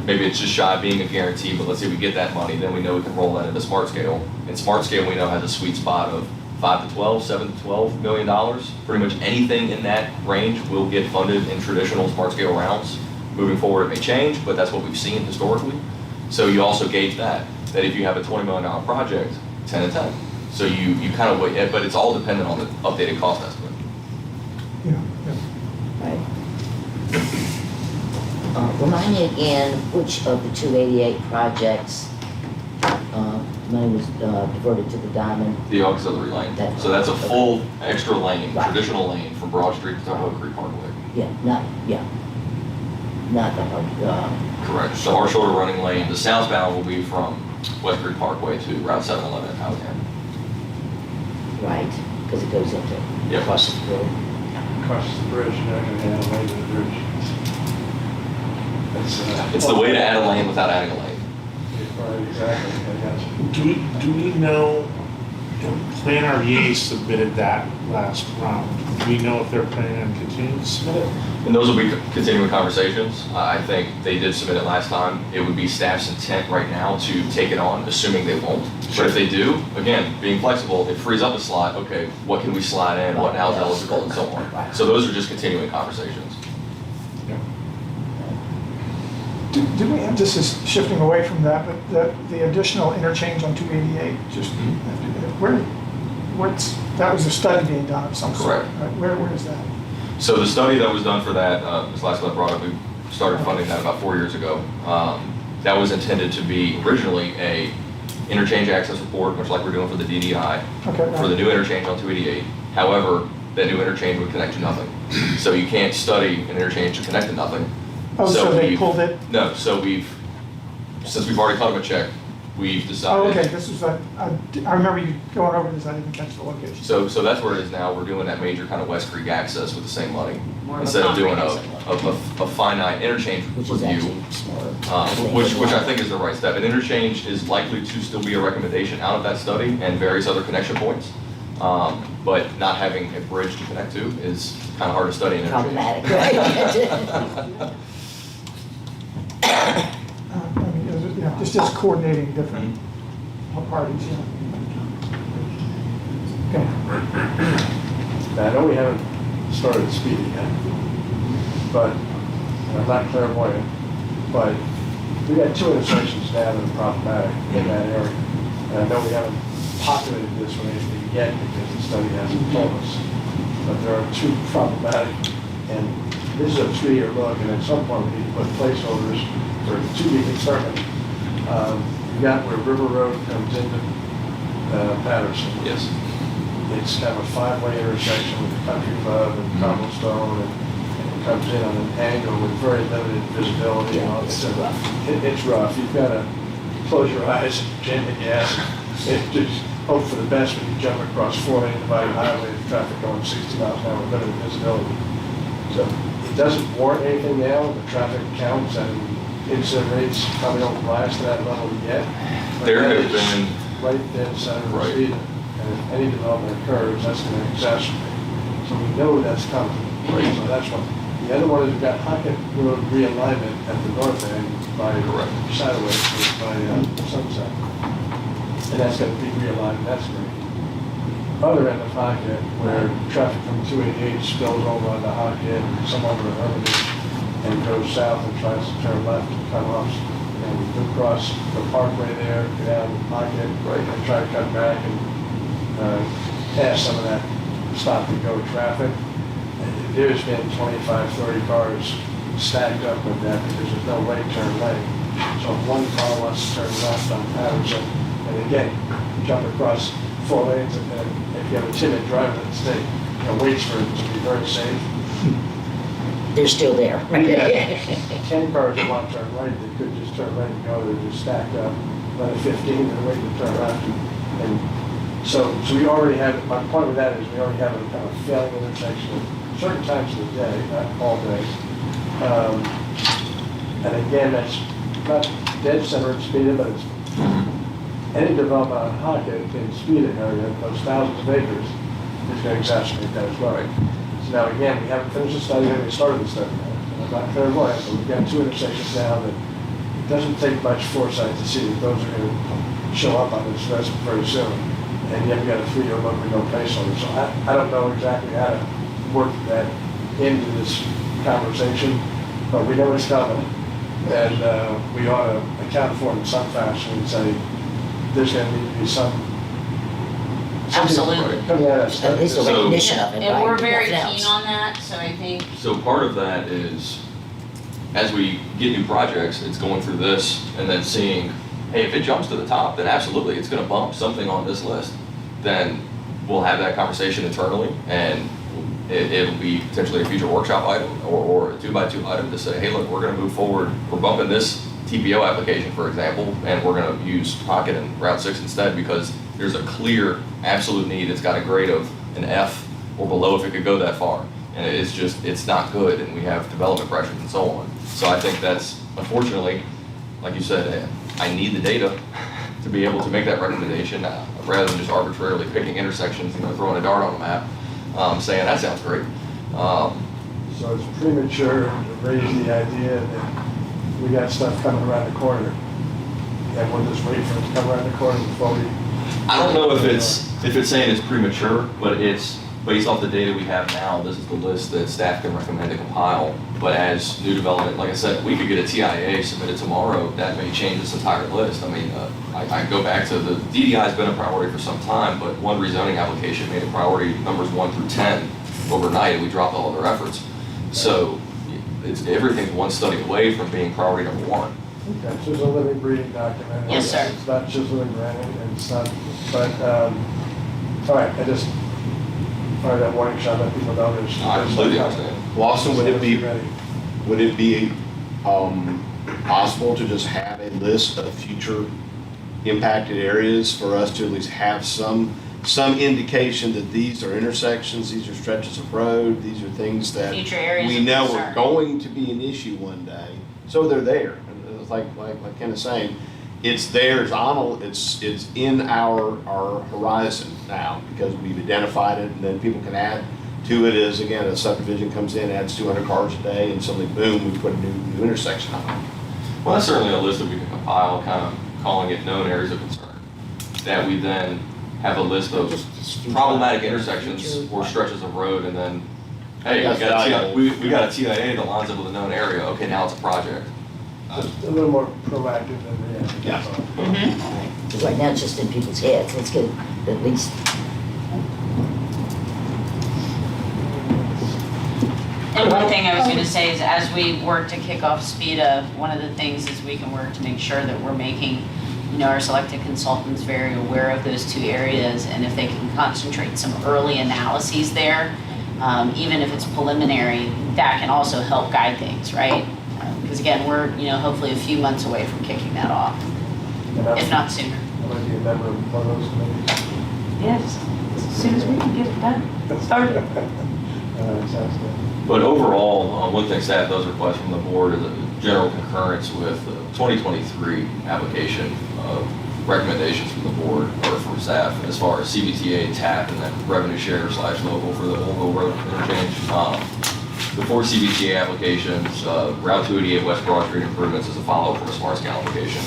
Maybe it's just shy of being a guarantee, but let's say we get that money, then we know we can roll that into Smart Scale. And Smart Scale we know has a sweet spot of 5 to 12, 7 to 12 million dollars. Pretty much anything in that range will get funded in traditional Smart Scale rounds. Moving forward, it may change, but that's what we've seen historically. So you also gauge that if you have a $20 million project, 10 and 10. So you kind of wait, but it's all dependent on the updated cost estimate. Yeah, yeah. Right. Remind me again, which of the 288 projects, money was diverted to the Diamond? The auxiliary lane. So that's a full extra lane, Right. traditional lane from Broad Street to Oak Creek Parkway. Not the, Correct. So our shorter running lane, the southbound will be from West Creek Parkway to Route 711 in Powhatan. right, because it goes into, Yep. across the road. Crosses the bridge, you're not gonna add a lane to the bridge. It's the way to add a lane without adding a lane. Right, exactly, I got you. Do we know, Plan RVA submitted that last round. Do we know if they're planning on continuing to submit it? And those will be continuing conversations. I think they did submit it last time. It would be staff's intent right now to take it on, assuming they won't. But if they do, again, being flexible, it frees up a slot. Okay, what can we slide in? What now is eligible and so on. So those are just continuing conversations. Do we, this is shifting away from that, but the additional interchange on 288, just, that was a study being done of some sort. Correct. Right? Where is that? So the study that was done for that, Ms. Lasswell brought up, we started funding that about 4 years ago. That was intended to be originally a interchange access report, much like we're doing for the DDI, Okay, for the new interchange on 288. However, that new interchange would connect to nothing. So you can't study an interchange to connect to nothing. Oh, so they we've- pulled it? No, so since we've already cut them a check, we've decided. Oh, okay, this was, I remember you going over this, I didn't catch the location. So that's where it is now. We're doing that major kind of West Creek access with the same money. More of a Instead of doing comprehensive a finite interchange Which is review, actually smaller. which I think is the right step. An interchange is likely to still be a recommendation out of that study and various other connection points. But not having a bridge to connect to is kind of hard to study an interchange. Problematic, right? I mean, yeah, just coordinating different parties, yeah. Okay. Now, I know we haven't started speeding yet, but, and I'm not clairvoyant, but we got 2 intersections now that are problematic in that area. And I know we haven't populated this with anything yet because the study hasn't told us. But there are 2 problematic, and this is a 3-year look, and at some point we need to put placeholders for to be determined. You got where River Road comes into Patterson. Yes. It's kind of a 5-way intersection with the country club and cobblestone, and it comes in on an angle with very limited visibility. Yeah, it's rough. It's rough. You've got to close your eyes, jam the gas, and just hope for the best when you jump across 4-lane divided highway with traffic going 60 miles an hour with limited visibility. So it doesn't warrant anything now. The traffic counts and incident rates probably don't rise to that level yet. But There that have is been. right dead center of the Right. speed. And if any development occurs, that's going to exacerbate. So we know that's coming. Right. So that's one. The other one is we've got Hockett Road realignment at the north end by Correct. Satterway, by Sunset. And that's going to be realigned, that's great. Other end of Hockett, where traffic from 288 spills over onto Hockett, some over to Hermitage, and goes south and tries to turn left and cut off. And we go across the parkway there, go down Hockett, Right. and try to cut back and pass some of that stop and go traffic. And there's been 25, 30 cars stacked up with that because there's no right turn lane. So if one car wants to turn left on Patterson, and again, jump across 4 lanes, and then if you have a timid driver that stay, waits for it to be very safe. They're still there. Yeah. 10 cars that want to turn right, they could just turn right and go, they're just stacked up. Another 15, they're waiting to turn left. And so we already have, my point with that is we already have a kind of failing intersection at certain times of the day, not all day. And again, that's not dead center in Speeda, but it's any development on Hockett in Speeda area, those thousands of acres, is going to exacerbate that as well. So now again, we haven't finished the study, we haven't started the study. And I'm not clairvoyant, but we've got 2 intersections now that it doesn't take much foresight to see that those are going to show up on this list very soon. And yet we got a 3-year look with no place on it. So I don't know exactly how to work that into this conversation, but we know it's coming. And we ought to account for it in some fashion and say, there's going to need to be something Absolutely. coming out of that study. At least a So- recognition of it, right? And we're very Nothing keen else. on that, so I think, So part of that is, as we get new projects, it's going through this and then seeing, hey, if it jumps to the top, then absolutely, it's gonna bump something on this list. Then we'll have that conversation internally, and it'll be potentially a future workshop item or a 2x2 item to say, hey, look, we're gonna move forward, we're bumping this TPO application, for example, and we're gonna use Pocket and Route 6 instead because there's a clear, absolute need. It's got a grade of an F or below if it could go that far. And it's just, it's not good, and we have development pressures and so on. So I think that's, unfortunately, like you said, I need the data to be able to make that recommendation, rather than just arbitrarily picking intersections, throwing a dart on the map, saying, that sounds great. So it's premature to raise the idea that we got stuff coming around the corner. And we'll just wait for it to come around the corner before we. I don't know if it's saying it's premature, but it's based off the data we have now. This is the list that staff can recommend to compile. But as new development, like I said, we could get a TIA submitted tomorrow. That may change this entire list. I mean, I go back to the DDI has been a priority for some time, but one rezoning application made a priority numbers 1 through 10 overnight, and we dropped all of their efforts. So everything's one study away from being priority number 1. Okay, so it's a living, breathing document. Yes, sir. It's not just living granite, and it's not, but, all right, I just, fired that warning shot, let people know there's. I completely understand. Lawson, would it be Ready. possible to just have a list of future impacted areas for us to at least have some indication that these are intersections, these are stretches of road, these are things that Future areas we of know concern. are going to be an issue one day, so they're there. And it's like Ken is saying, it's there, it's in our horizon now, because we've identified it, and then people can add to it as, again, a subdivision comes in, adds 200 cars a day, and suddenly, boom, we put a new intersection on it. Well, that's certainly a list that we can compile, kind of calling it known areas of concern. That we then have a list of problematic intersections or stretches of road, and then, hey, we got a TIA that lines up with a known area. Okay, now it's a project. Just a little more proactive than reactive. Yeah. Because right now it's just in people's heads, let's get at least. And one thing I was gonna say is as we work to kick off SPEDA, one of the things is we can work to make sure that we're making, our selected consultants very aware of those 2 areas, and if they can concentrate some early analyses there, even if it's preliminary, that can also help guide things, right? Because again, we're, hopefully a few months away from kicking that off, if not sooner. I'm going to be a member of one of those committees. Yes, as soon as we can get it done, started. Sounds good. But overall, one thing staff does request from the board is a general concurrence with the 2023 application of recommendations from the board or from staff as far as CBTA, TAP, and then revenue share / local for the Oldville Road interchange. The 4 CBTA applications, Route 288 West Broad Street improvements is a follow-up from a smart scale application.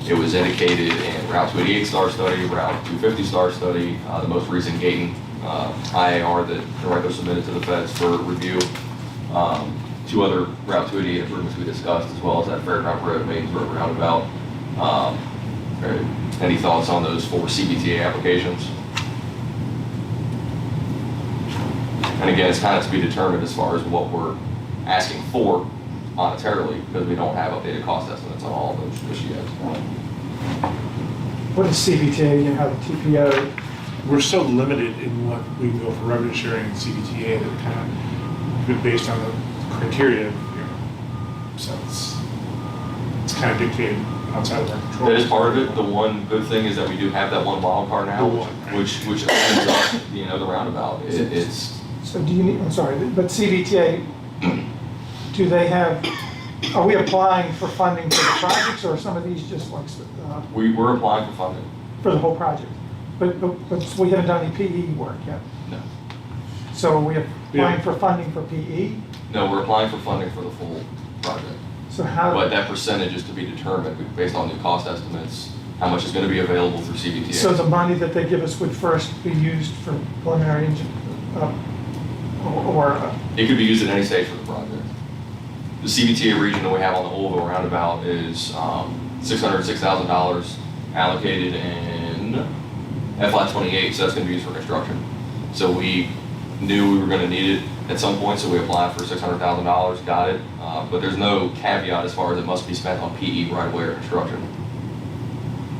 It was indicated in Route 288 star study, Route 250 star study, the most recent Gaten IAR that Director submitted to the feds for review. 2 other Route 288 improvements we discussed, as well as that Fairground Road, Mains Road roundabout. Any thoughts on those 4 CBTA applications? And again, it's kind of to be determined as far as what we're asking for monetarily, because we don't have updated cost estimates on all of those just yet. What is CBTA, how the TPO, We're so limited in what we can go for revenue sharing and CBTA that kind of, based on the criteria, so it's kind of dictated outside of our control. That is part of it. The one good thing is that we do have that one wild card now, The one, right. which opens up, the roundabout. It's so do you need, I'm sorry, but CBTA, do they have, are we applying for funding for the projects, or are some of these just like, We're applying for funding. for the whole project? But we haven't done any PE work yet. No. So are we applying Yeah. for funding for PE? No, we're applying for funding for the full project. So how? But that percentage is to be determined based on new cost estimates, how much is going to be available through CBTA. So the money that they give us would first be used for preliminary, It could be used at any stage for the project. The CBTA region that we have on the Oval roundabout is $606,000 allocated in FY '28, so that's going to be used for construction. So we knew we were going to need it at some point, so we applied for $600,000, got it. But there's no caveat as far as it must be spent on PE right away or construction.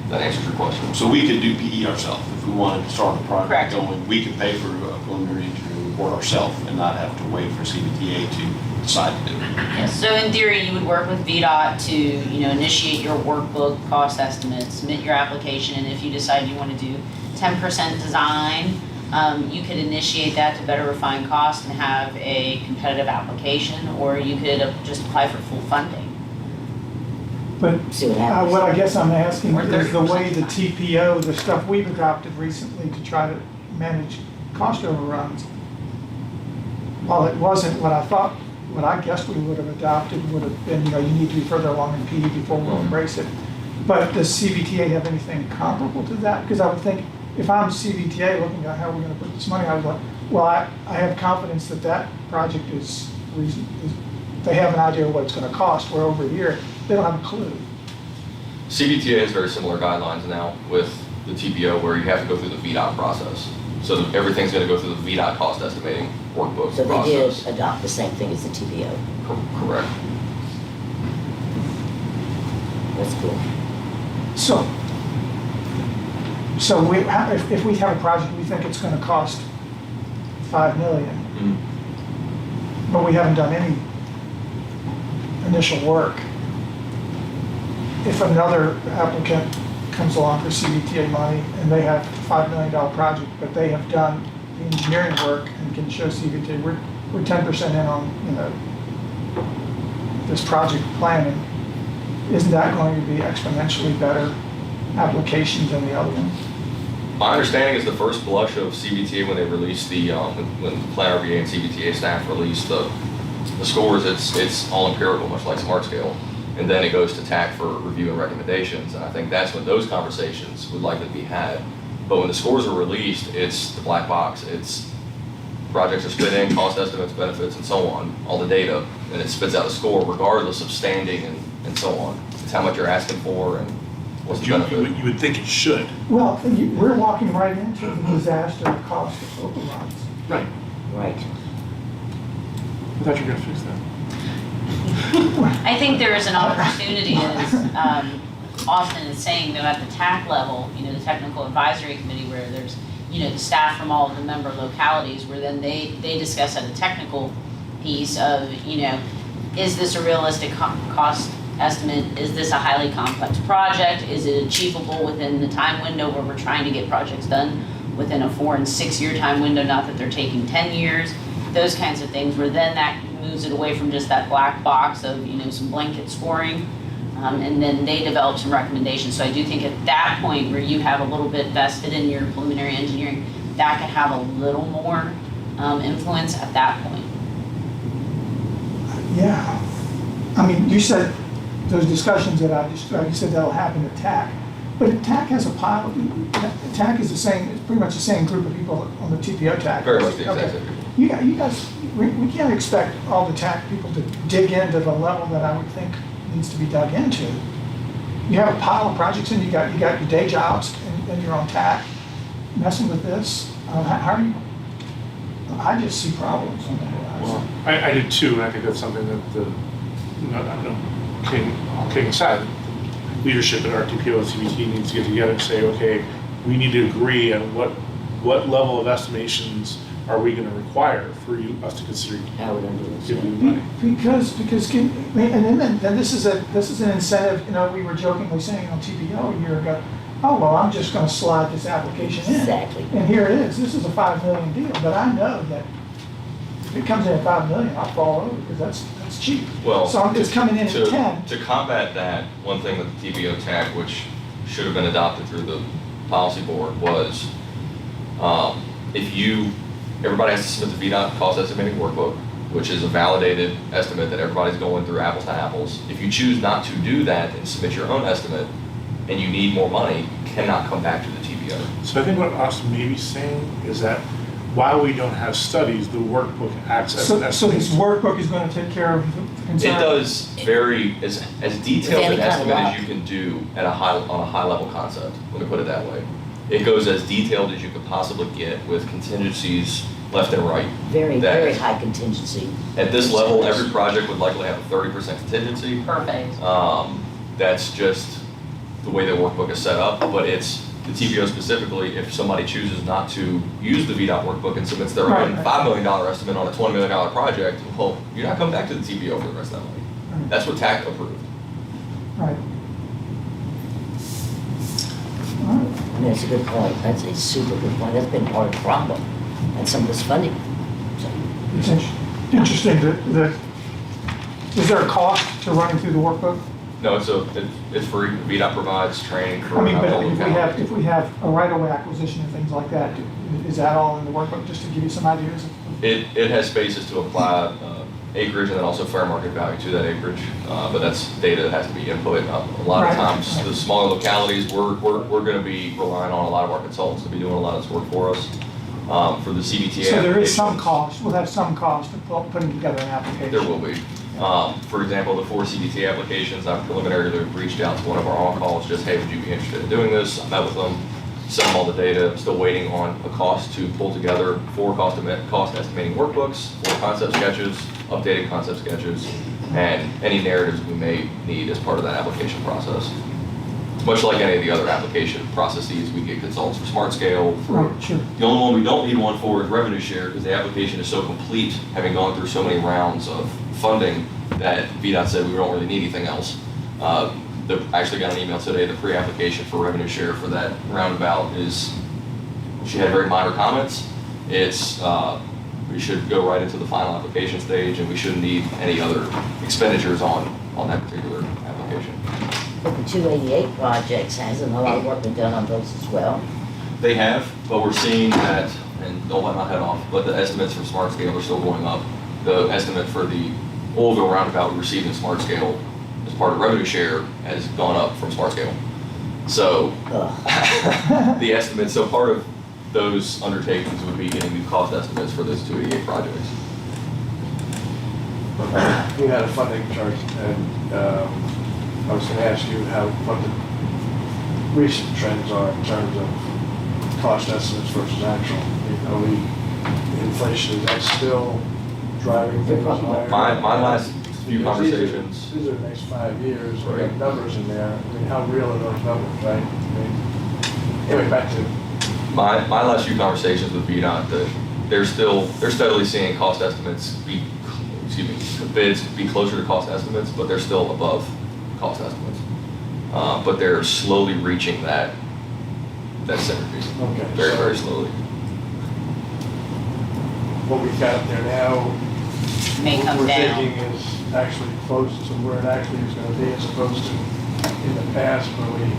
That answers your question. So we could do PE ourselves if we wanted to start the project Correct. going. We could pay for a preliminary engineering report ourselves and not have to wait for CBTA to decide to do it. Yes, so in theory, you would work with VDOT to, initiate your workbook, cost estimates, submit your application, and if you decide you want to do 10% design, you could initiate that to better refine cost and have a competitive application, or you could just apply for full funding. but See what happens. what I guess I'm asking Or is the way 30%. the TPO, the stuff we've adopted recently to try to manage cost overruns, while it wasn't what I thought, what I guessed we would have adopted would have been, you need to be further along in PE before we'll embrace it. But does CBTA have anything comparable to that? Because I would think, if I'm CBTA looking at how we're gonna put this money, I was like, well, I have confidence that that project is they have an idea of what it's gonna cost, where over here, they don't have a clue. CBTA has very similar guidelines now with the TPO where you have to go through the VDOT process. So everything's going to go through the VDOT cost estimating workbook So they process. did adopt the same thing as the TPO. Correct. That's cool. So if we have a project, we think it's gonna cost $5 million, but we haven't done any initial work. If another applicant comes along for CBTA money and they have a $5 million project, but they have done the engineering work and can show CBTA, we're 10% in on, this project planning, isn't that going to be exponentially better application than the other one? My understanding is the first blush of CBTA when they released when Plan RVA and CBTA staff released the scores, it's all empirical, much like Smart Scale. And then it goes to TAC for review and recommendations. And I think that's when those conversations would likely be had. But when the scores are released, it's the black box. It's projects are spit in, cost estimates, benefits, and so on, all the data, and it spits out a score regardless of standing and so on. It's how much you're asking for and what's the benefit. You would think it should. Well, we're walking right into the disaster cost of overruns. Right. Right. I thought you were gonna fix that. I think there is an opportunity, as Austin is saying, though, at the TAC level, the Technical Advisory Committee, where there's, the staff from all of the member localities, where then they discuss at a technical piece of, is this a realistic cost estimate? Is this a highly complex project? Is it achievable within the time window where we're trying to get projects done within a 4 and 6 year time window, not that they're taking 10 years? Those kinds of things, where then that moves it away from just that black box of, some blanket scoring. And then they develop some recommendations. So I do think at that point where you have a little bit vested in your preliminary engineering, that can have a little more influence at that point. Yeah. I mean, you said those discussions that I described, you said that'll happen at TAC. But TAC has a pile, TAC is it's pretty much the same group of people on the TPO TAC. Very much the exact Okay. same people. You guys, we can't expect all the TAC people to dig into the level that I would think needs to be dug into. You have a pile of projects and you got your day jobs and you're on TAC, messing with this. How are you? I just see problems on the horizon. Well, I did too, and I think that's something that kidding aside, leadership at RTPO and CBT needs to get together and say, okay, we need to agree on what level of estimations are we going to require for us to consider How we're gonna do this. giving you money. Because and then this is an incentive. We were jokingly saying on TPO a year ago, oh well, I'm just going to slide this application in. Exactly. And here it is. This is a $5 million deal, but I know that if it comes in at 5 million, I'll fall over, because that's cheap. Well, So it's coming in to, at 10. to combat that, one thing that the TBO TAC, which should have been adopted through the policy board, was everybody has to submit the VDOT cost estimating workbook, which is a validated estimate that everybody's going through apples to apples. If you choose not to do that and submit your own estimate, and you need more money, you cannot come back to the TBO. So I think what Austin may be saying is that while we don't have studies, the workbook acts as an So this estimate. workbook is gonna take care of the concern? It does very, as detailed any an kind of estimate rock. as you can do on a high level concept, let me put it that way. It goes as detailed as you could possibly get with contingencies left and right. Very, That- very high contingency. At this level, every project would likely have a 30% contingency. Perfect. That's just the way the workbook is set up, but it's the TPO specifically, if somebody chooses not to use the VDOT workbook and submits their own Right. $5 million estimate on a $20 million project, well, you're not coming back to the TPO for the rest of that money. Right. That's what TAC approved. Right. All right. I mean, it's a good point. That's a super good point. That's been part of the problem, and some of this funding. So, It's interesting that, is there a cost to running through the workbook? No, it's free. VDOT provides training for I mean, but all if we have a right-of-way acquisition and things like that, is that all in the workbook, just to give you some ideas? It has spaces to apply acreage and then also fair market value to that acreage, but that's data that has to be input. A lot of Right. times, the smaller localities, we're going to be relying on a lot of our consultants to be doing a lot of this work for us. For the CBTA So there is some applications, cost, we'll have some cost of putting together an application. there will be. For example, the 4 CBTA applications, I've preliminarily reached out to one of our on-calls, just, hey, would you be interested in doing this? I met with them, sent them all the data. I'm still waiting on a cost to pull together 4 cost estimating workbooks, 4 concept sketches, updated concept sketches, and any narratives we may need as part of that application process. Much like any of the other application processes, we get consultants for Smart Scale. Right, sure. The only one we don't need one for is revenue share, because the application is so complete, having gone through so many rounds of funding, that VDOT said we don't really need anything else. I actually got an email today, the pre-application for revenue share for that roundabout is, she had very minor comments. It's, we should go right into the final application stage, and we shouldn't need any other expenditures on that particular application. But the 288 projects, hasn't a lot of work been done on those as well? They have, but we're seeing that, and don't let my head off, but the estimates from Smart Scale are still going up. The estimate for the Oldville roundabout we received in Smart Scale as part of revenue share has gone up from Smart Scale. So Ugh. the estimates, so part of those undertakings would be getting new cost estimates for those 288 projects. We had a funding chart, and I was gonna ask you what the recent trends are in terms of cost estimates versus actual. Inflation, is that still driving things higher? My last few Because conversations, These are the next 5 years, we Right. have numbers in there. I mean, how real are those numbers, right? I mean, anyway, back to, my last few conversations with VDOT, that they're steadily seeing cost estimates bids be closer to cost estimates, but they're still above cost estimates. But they're slowly reaching that synergy. Okay, Very, so- very slowly. what we've got there now, May come what we're down. thinking is actually close to where it actually is gonna be, as opposed to in the past where we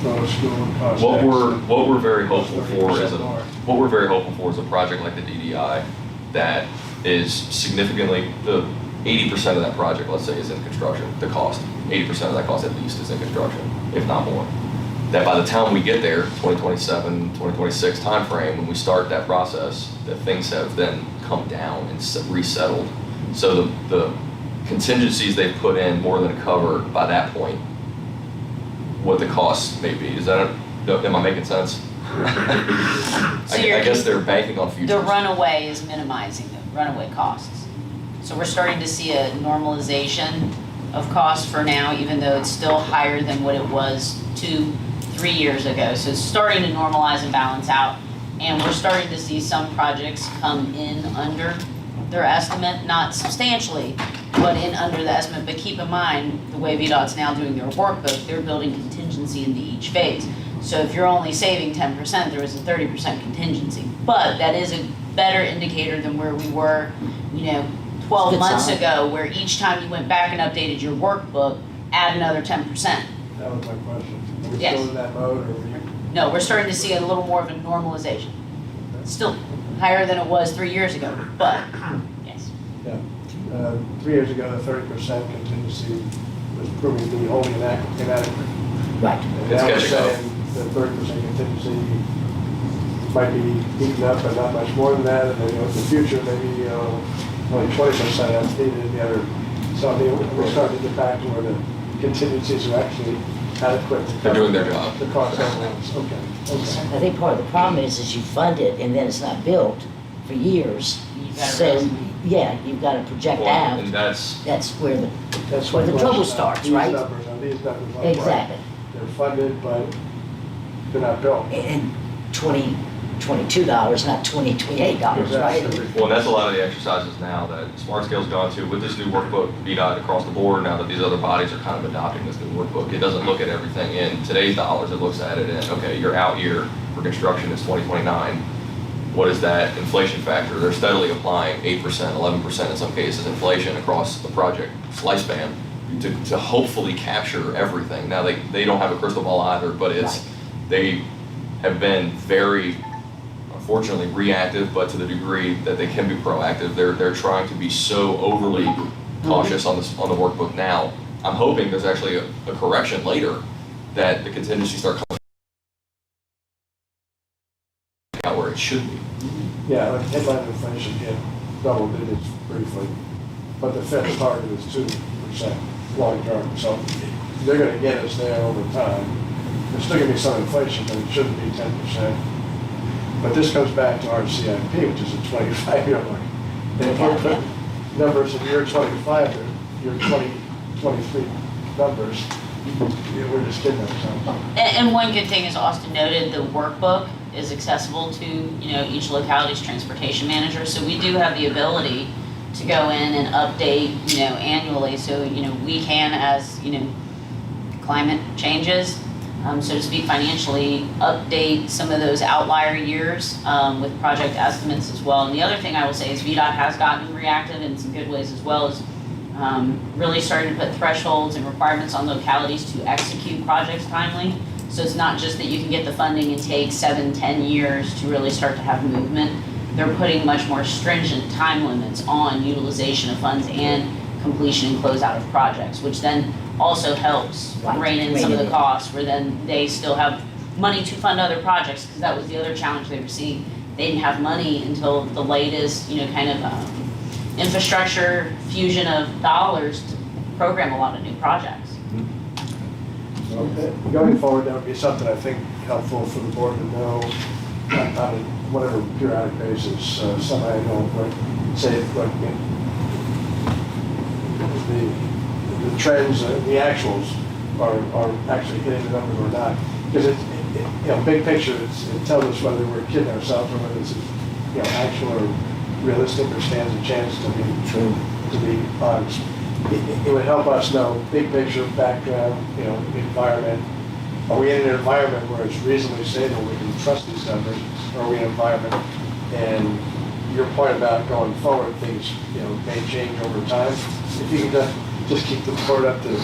go to school and cost What X. we're very hopeful for is 30% more. what we're very hopeful for is a project like the DDI that is significantly, the 80% of that project, let's say, is in construction, the cost. 80% of that cost at least is in construction, if not more. That by the time we get there, 2027, 2026 timeframe, when we start that process, that things have then come down and resettled. So the contingencies they've put in more than cover by that point what the costs may be. Am I making sense? So I guess they're banking on futures. The runaway is minimizing the runaway costs. So we're starting to see a normalization of costs for now, even though it's still higher than what it was 2-3 years ago. So it's starting to normalize and balance out. And we're starting to see some projects come in under their estimate, not substantially, but in under the estimate. But keep in mind, the way VDOT's now doing their workbook, they're building contingency into each phase. So if you're only saving 10%, there is a 30% contingency. But that is a better indicator than where we were 12 Good months sign. ago, where each time you went back and updated your workbook, add another 10%. That was my question. Are we Yes. still in that mode, or are we? No, we're starting to see a little more of a normalization. Still higher than it was 3 years ago, but yes. Yeah. 3 years ago, the 30% contingency was proving to be wholly inadequate. Right. And It's now we're catching up. saying the 30% contingency might be eaten up, but not much more than that, and then, in the future, maybe, only 20% that's needed in the other. So, I mean, we're starting to get back to where the contingencies are actually adequate. to They're doing their cover job. The cost overruns, okay. I think part of the problem is you fund it and then it's not built for years. You've got to So, raise- yeah, you've got to project Well, out. and that's, That's where the, That's where my the trouble question. starts, right? These numbers look right. Exactly. They're funded, but they're not built. And $22, not $28, right? well, and that's a lot of the exercises now that Smart Scale's gone to with this new workbook, VDOT across the board, now that these other bodies are kind of adopting this new workbook. It doesn't look at everything in today's dollars, it looks at it in, okay, your out year for construction is 2029. What is that inflation factor? They're steadily applying 8%, 11% in some cases, inflation across the project lifespan to hopefully capture everything. Now, they don't have a crystal ball either, but they have been very, unfortunately, reactive, but to the degree that they can be proactive. They're trying to be so overly cautious on the workbook now. I'm hoping there's actually a correction later that the contingencies start coming out where it should be. Yeah, like headline inflation hit double digits briefly, but the Fed's target is 2% long term, so they're gonna get us there over time. There's still gonna be some inflation, but it shouldn't be 10%. But this comes back to our CIP, which is a 25-year look. And if we put numbers in year 25, or year 2023 numbers, we're just kidding ourselves. And one good thing, as Austin noted, the workbook is accessible to, each locality's transportation manager. So we do have the ability to go in and update, annually. So, we can, as, climate changes, so to speak, financially update some of those outlier years with project estimates as well. And the other thing I will say is VDOT has gotten reactive in some good ways as well, as really starting to put thresholds and requirements on localities to execute projects timely. So it's not just that you can get the funding and take 7-10 years to really start to have movement. They're putting much more stringent time limits on utilization of funds and completion and closeout of projects, which then also helps Right. rein in some of the costs, where then they still have money to fund other projects, because that was the other challenge they were seeing. They didn't have money until the latest, infrastructure fusion of dollars to program a lot of new projects. So, going forward, that would be something I think helpful for the board to know on a whatever periodic basis, semi-annual, but say, look, the trends, the actuals are actually hitting the numbers or not. Because big picture, it tells us whether we're kidding ourselves or whether it's, actual or realistic or stands a chance to be honest. It would help us know big picture, background, environment. Are we in an environment where it's reasonably stable, we can trust these numbers, or are we in an environment, and your point about going forward, things, may change over time. If you can just keep the board up to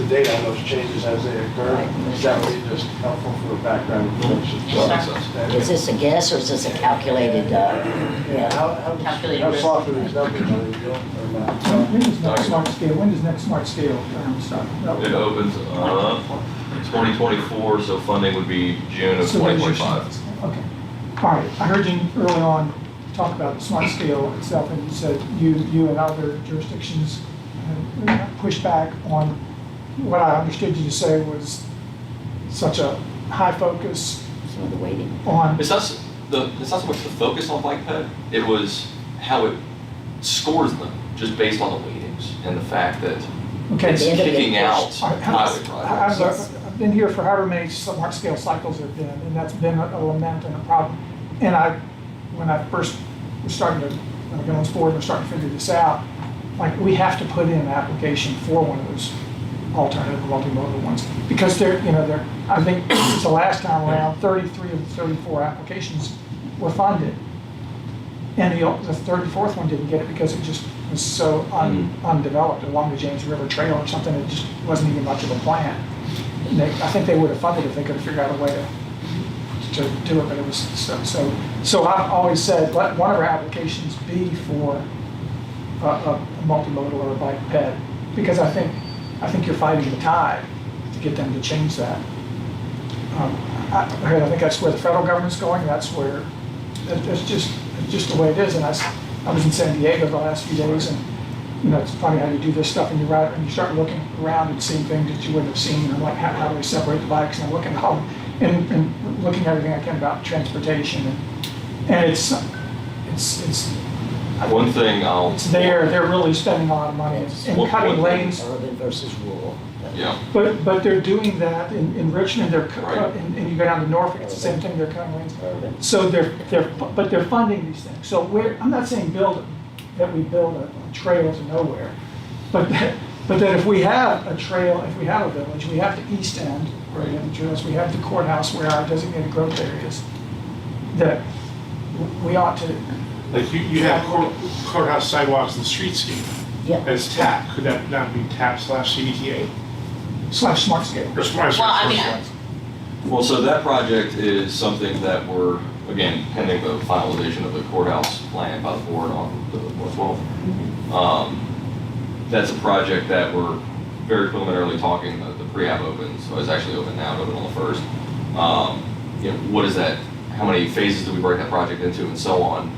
date on those changes as they occur, that would be just helpful for background information. Yes, sir. Is this a guess or is this a calculated, Yeah, how Calculated how risk. soft are these numbers, are they real or not? When does next smart scale, when does next smart scale start? It opens 2024, so funding would be June of So when is your 2025. Okay. All right, I heard you early on talk about the smart scale itself, and you said you and other jurisdictions pushed back on what I understood you to say was such a high focus some of the waiting? on, It's not so much the focus on bike ped, it was how it scores them, just based on the weightings and the fact that okay. it's the end of the kicking day, out push. highway projects. I've been here for however many smart scale cycles there have been, and that's been a lament and a problem. And when I first was starting to get on this board and starting to figure this out, like, we have to put in an application for one of those alternative multimodal ones, because I think since the last time around, 33 of the 34 applications were funded. And the 34th one didn't get it because it just was so undeveloped along the James River Trail or something. It just wasn't even much of a plan. And I think they would have funded if they could have figured out a way to do it, but it was so I've always said, let one of our applications be for a multimodal or a bike ped, because I think you're fighting the tide to get them to change that. I think that's where the federal government's going. That's where it's just the way it is. And I was in San Diego the last few days, and it's funny how you do this stuff and you're out and you start looking around and seeing things that you wouldn't have seen, and like how do they separate the bikes, and I'm looking and looking at everything I can about transportation, and it's One thing they're really spending a lot of money in cutting lanes. Urban versus rural. yeah, But they're doing that in Richmond, Right. and you go down to Norfolk, it's the same thing, they're cutting lanes. Urban. So but they're funding these things. So I'm not saying that we build a trail to nowhere, but that if we have a trail, if we have a village, we have the East End, where we have the trails, we have the courthouse where our designated growth areas, that we ought to. Like you have courthouse sidewalks and streetscape Yeah. as TAP. Could that not be TAP/CDTA? /smart scale. Or smart. Well, I mean, well, so that project is something that we're, again, pending the finalization of the courthouse plan by the board on the 12th. That's a project that we're very preliminarily talking, the pre-app opens, so it's actually open now, it opened on the 1st. What is that, how many phases do we break that project into, and so on.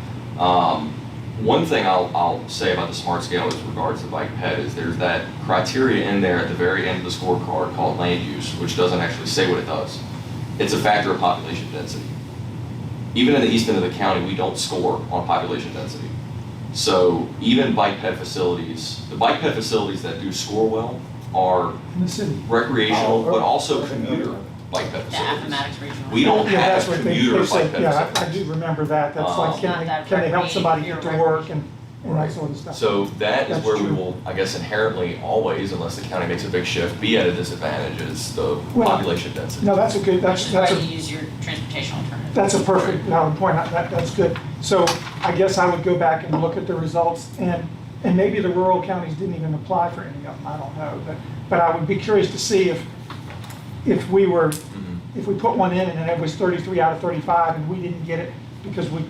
One thing I'll say about the smart scale as regards to bike ped is there's that criteria in there at the very end of the scorecard called land use, which doesn't actually say what it does. It's a factor of population density. Even in the east end of the county, we don't score on population density. So even bike ped facilities, the bike ped facilities that do score well are In the city. recreational, but also Urban. commuter bike ped the facilities. Appomattox Regional. We don't Yeah, that's have what commuter they bike said, ped yeah, I facilities. do remember that. That's like, Not that can they help somebody get recreation, to work and that sort of stuff. So that is That's where we true. will, I guess, inherently always, unless the county makes a big shift, be at a disadvantage is the Well, population density. No, that's a good, Which is that's why a, you use your transportation alternative. that's a perfect valid point. That's good. So I guess I would go back and look at the results, and maybe the rural counties didn't even apply for any of them, I don't know. But I would be curious to see if we were, if we put one in and it was 33 out of 35 and we didn't get it because we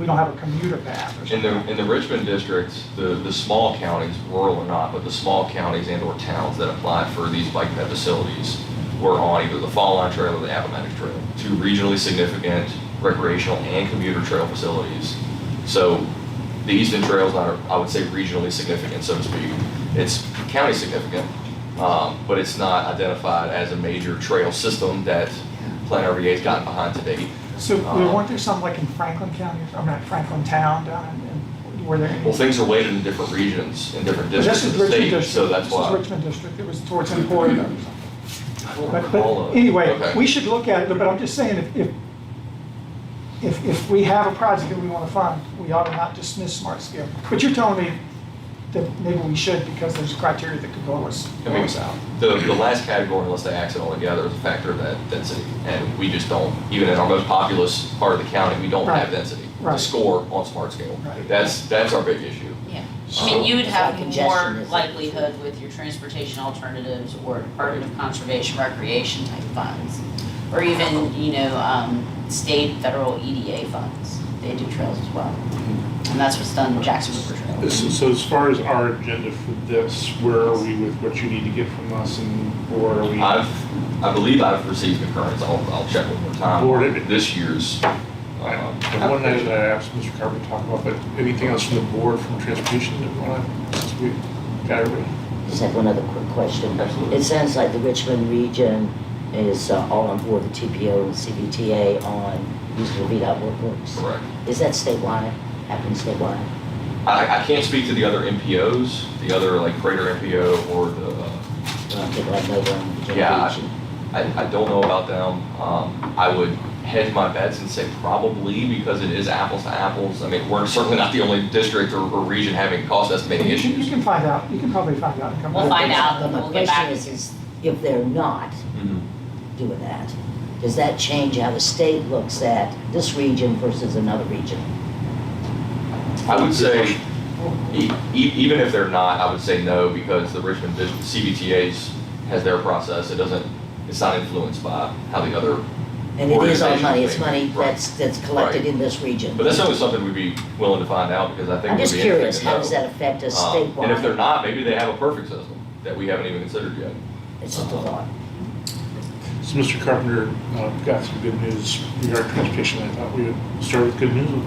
don't have a commuter path or In something. the Richmond district, the small counties, rural or not, but the small counties and or towns that applied for these bike ped facilities were on either the Fall Line Trail or the Appomattox Trail, two regionally significant recreational and commuter trail facilities. So the Eastern Trail is not, I would say, regionally significant, so to speak. It's county significant, but it's not identified as a major trail system that Plan RVA's gotten behind to date. So weren't there some like in Franklin County, or not Franklin Town down in were there any? Well, things are weighted in different regions, in different But districts this of is the Richmond state, District. so that's This is why. Richmond District. It was towards Emporia or something. But All of it. anyway, Okay. we should look at it, but I'm just saying, if we have a project that we want to fund, we ought to not dismiss smart scale. But you're telling me that maybe we should because there's criteria that could blow us out. The last category, unless they axe it all together, is a factor of that density. And we just don't, even in our most populous part of the county, we don't Right. have density to Right. score on smart scale. Right. That's our big issue. Yeah, I mean, you would It's have like congestion, more isn't it? likelihood with your transportation alternatives or Department of Conservation Recreation type funds. Or even, state, federal EDA funds, they do trails as well. And that's what's done in Jackson River Trail. So as far as our agenda for this, where are we with what you need to get from us, and or are we? I believe I've received concurrence. I'll check one more time. Board on it. This year's. The one that I asked Mr. Carver to talk about, but anything else from the board, from transportation that we want to, since we got everybody? Just have one other quick question. Absolutely. It sounds like the Richmond region is all on board the TPO and CBTA on using the VDOT workbooks. Correct. Is that statewide, happening statewide? I can't speak to the other MPOs, the other like Crater MPO or the, I'm thinking like Nova and Virginia Yeah, Beach. I don't know about them. I would hedge my bets and say probably because it is apples to apples. I mean, we're certainly not the only district or region having cost estimating You issues. can find out, you can probably find out and come back. We'll find out, But and my we'll get back. question is if they're not Mhm. doing that, does that change how the state looks at this region versus another region? I would say, even if they're not, I would say no, because the Richmond CBTA's has their process. It's not influenced by how the other And it is our money, it's organizations money think. Right. that's collected Right. in this region. But that's always something we'd be willing to find out, because I think I'm it would just be curious, interesting to how know. does that affect us statewide? And if they're not, maybe they have a perfect system that we haven't even considered yet. It's just a thought. So Mr. Carpenter, got some good news regarding transportation. I thought we would start with good news.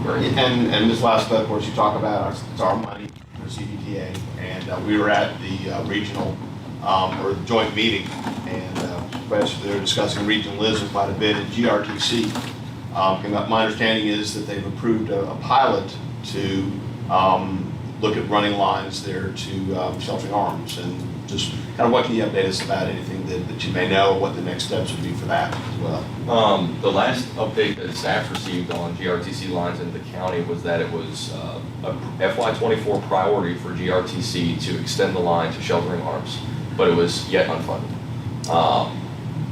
Great. And this last clip, of course, you talk about, it's our money for CBTA, and we were at the regional, or the joint meeting, and they were discussing regionalism quite a bit at GRTC. My understanding is that they've approved a pilot to look at running lines there to Sheltering Arms, and just kind of what can you update us about anything that you may know, what the next steps would be for that as well? The last update that staff received on GRTC lines in the county was that it was a FY24 priority for GRTC to extend the line to Sheltering Arms, but it was yet unfunded.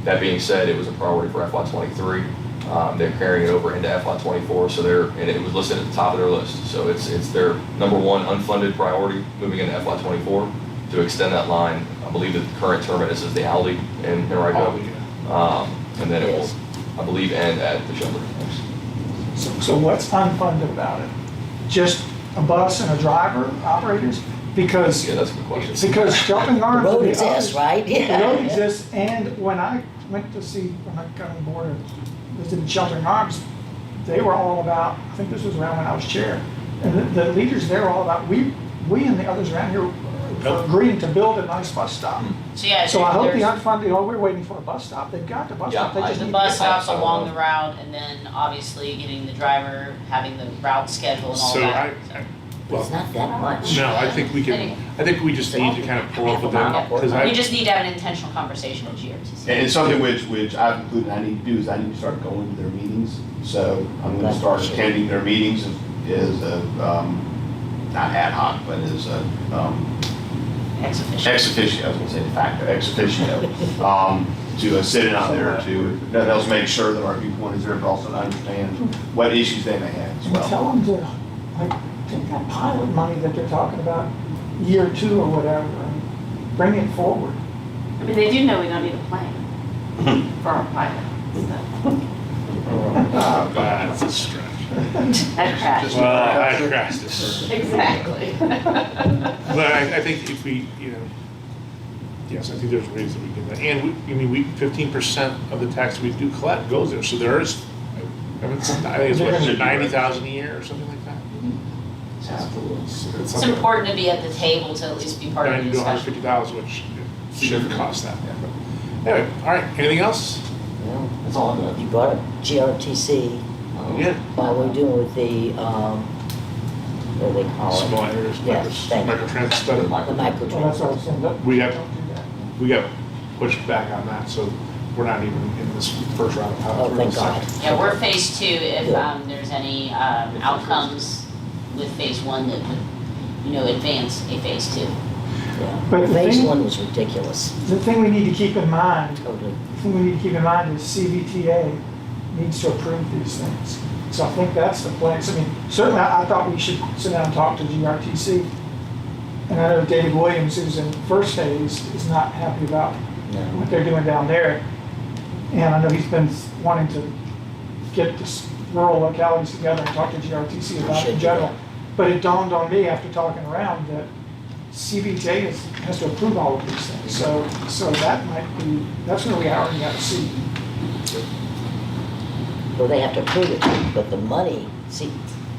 That being said, it was a priority for FY23. They're carrying it over into FY24, and it was listed at the top of their list. So it's their number one unfunded priority moving into FY24 to extend that line. I believe that the current terminus is the Alley in Henrico. And then it will, I believe, end at the Sheltering Arms. So what's unfunded about it? Just a bus and a driver, operators? Because, Yeah, that's a good question. because Sheltering The Arms. road and exists, others- right? The road exists, and when I went to see, when I got on board and visited Sheltering Arms, they were all about, I think this was around when I was chair, and the leaders there were all about, we and the others around here are agreeing to build a nice bus stop. So yeah, So I hope the there's unfunded, we're waiting for a bus stop, they've got the bus Yeah, stop, they just the need to bus get- stops I don't along know. the route, and then obviously getting the driver, having the route schedule and all So that. It's not that much. no, I think we just need to kind of pull up with them, because We I, just need to have an intentional conversation with GRTC. And it's something which I've included, I need to do is I need to start going to their meetings. So I'm gonna start attending their meetings as a, not ad hoc, but as a, Ex officio. ex officio, I was gonna say de facto, ex officio, to sit in on there to, that helps make sure that our viewpoint is there, but also to understand what issues they may have as And well. tell them to, like, take that pilot money that they're talking about, year two or whatever, and bring it forward. I mean, they do know we don't need a plan for our pilot. that's a stretch. That crashed. Well, I crashed this. Exactly. But I think if we, yes, I think there's ways that we can, and I mean, 15% of the tax we do collect goes there, so there is, I think it's what, 90,000 a year or something like that? It's important to be at the table to at least be part of the 90 to discussion. 150,000, which shouldn't cost that. But anyway, all right, anything else? Well, That's all I'm doing. You brought up GRTC, Yeah. while we're doing with the, what do they call it? Small areas, Yes, thank you. microtransit study. The Well, that's what I was microtrans. saying, don't We do have- that. We got pushed back on that, so we're not even in this first round of pilots. Oh, We're in thank the God. second. Yeah, we're phase 2 if there's any outcomes with phase 1 that would, advance a phase 2. Yeah. But the Phase thing- one was ridiculous, The thing we need to keep in mind, totally. the thing we need to keep in mind is CVTA needs to approve these things. So I think that's the place. I mean, certainly I thought we should sit down and talk to GRTC. And I know David Williams, who's in first phase, is not happy about what they're doing down there. And I know he's been wanting to get the rural localities together and talk to GRTC about it Should in do general. that. But it dawned on me after talking around that CVTA has to approve all of these things. So that might be, that's where we already got to see. Well, they have to approve it, but the money, see,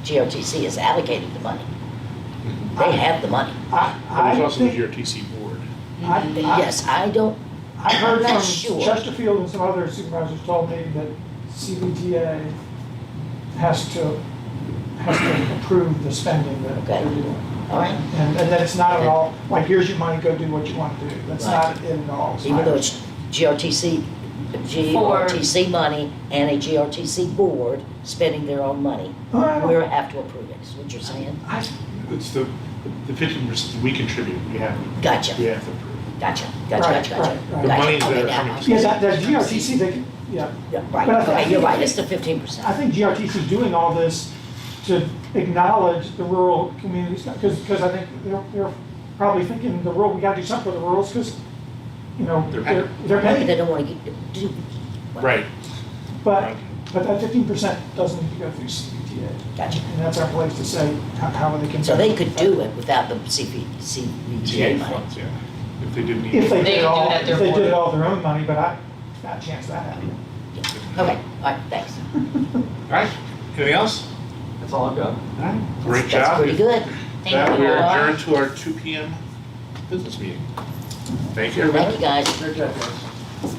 GRTC has allocated the money. They have the money. But I there's also the think, GRTC board. Yes, I don't, I heard I'm from not sure. Chesterfield and some other supervisors told me that CVTA has to approve the spending that Okay. they're doing. all right. And that it's not at all, like, here's your money, go do what you want to do. That's not it at all. Even though it's GRTC money and a GRTC board spending their own money, All right. we have to approve it, is what you're saying? It's the 15% we contribute, we have Gotcha, to approve. gotcha. Right, right, right. The money's Okay, there now- coming Yeah, that GRTC, they can, yeah. Yeah, But I right, think- okay, you're right, it's the I 15%. think GRTC is doing all this to acknowledge the rural communities, because I think they're probably thinking the rural, we gotta do something for the rurals, because, you know, they're Maybe they paying. don't want to do. Right. But that 15% doesn't need to go through CPTA. Gotcha. And that's our place to say how they can. So they could do it without the CPTA TA money. funds, yeah, if they didn't need If it. they They did it could do all, it at if their they did board. it all their own money, but not a chance that happened. Okay, all right, thanks. All right, anything else? That's all I've got. All right, great job. That's pretty good. Thank That you. we are adjourned to our 2 PM business meeting. Thank you, everybody. Thank you, guys. Good job, guys.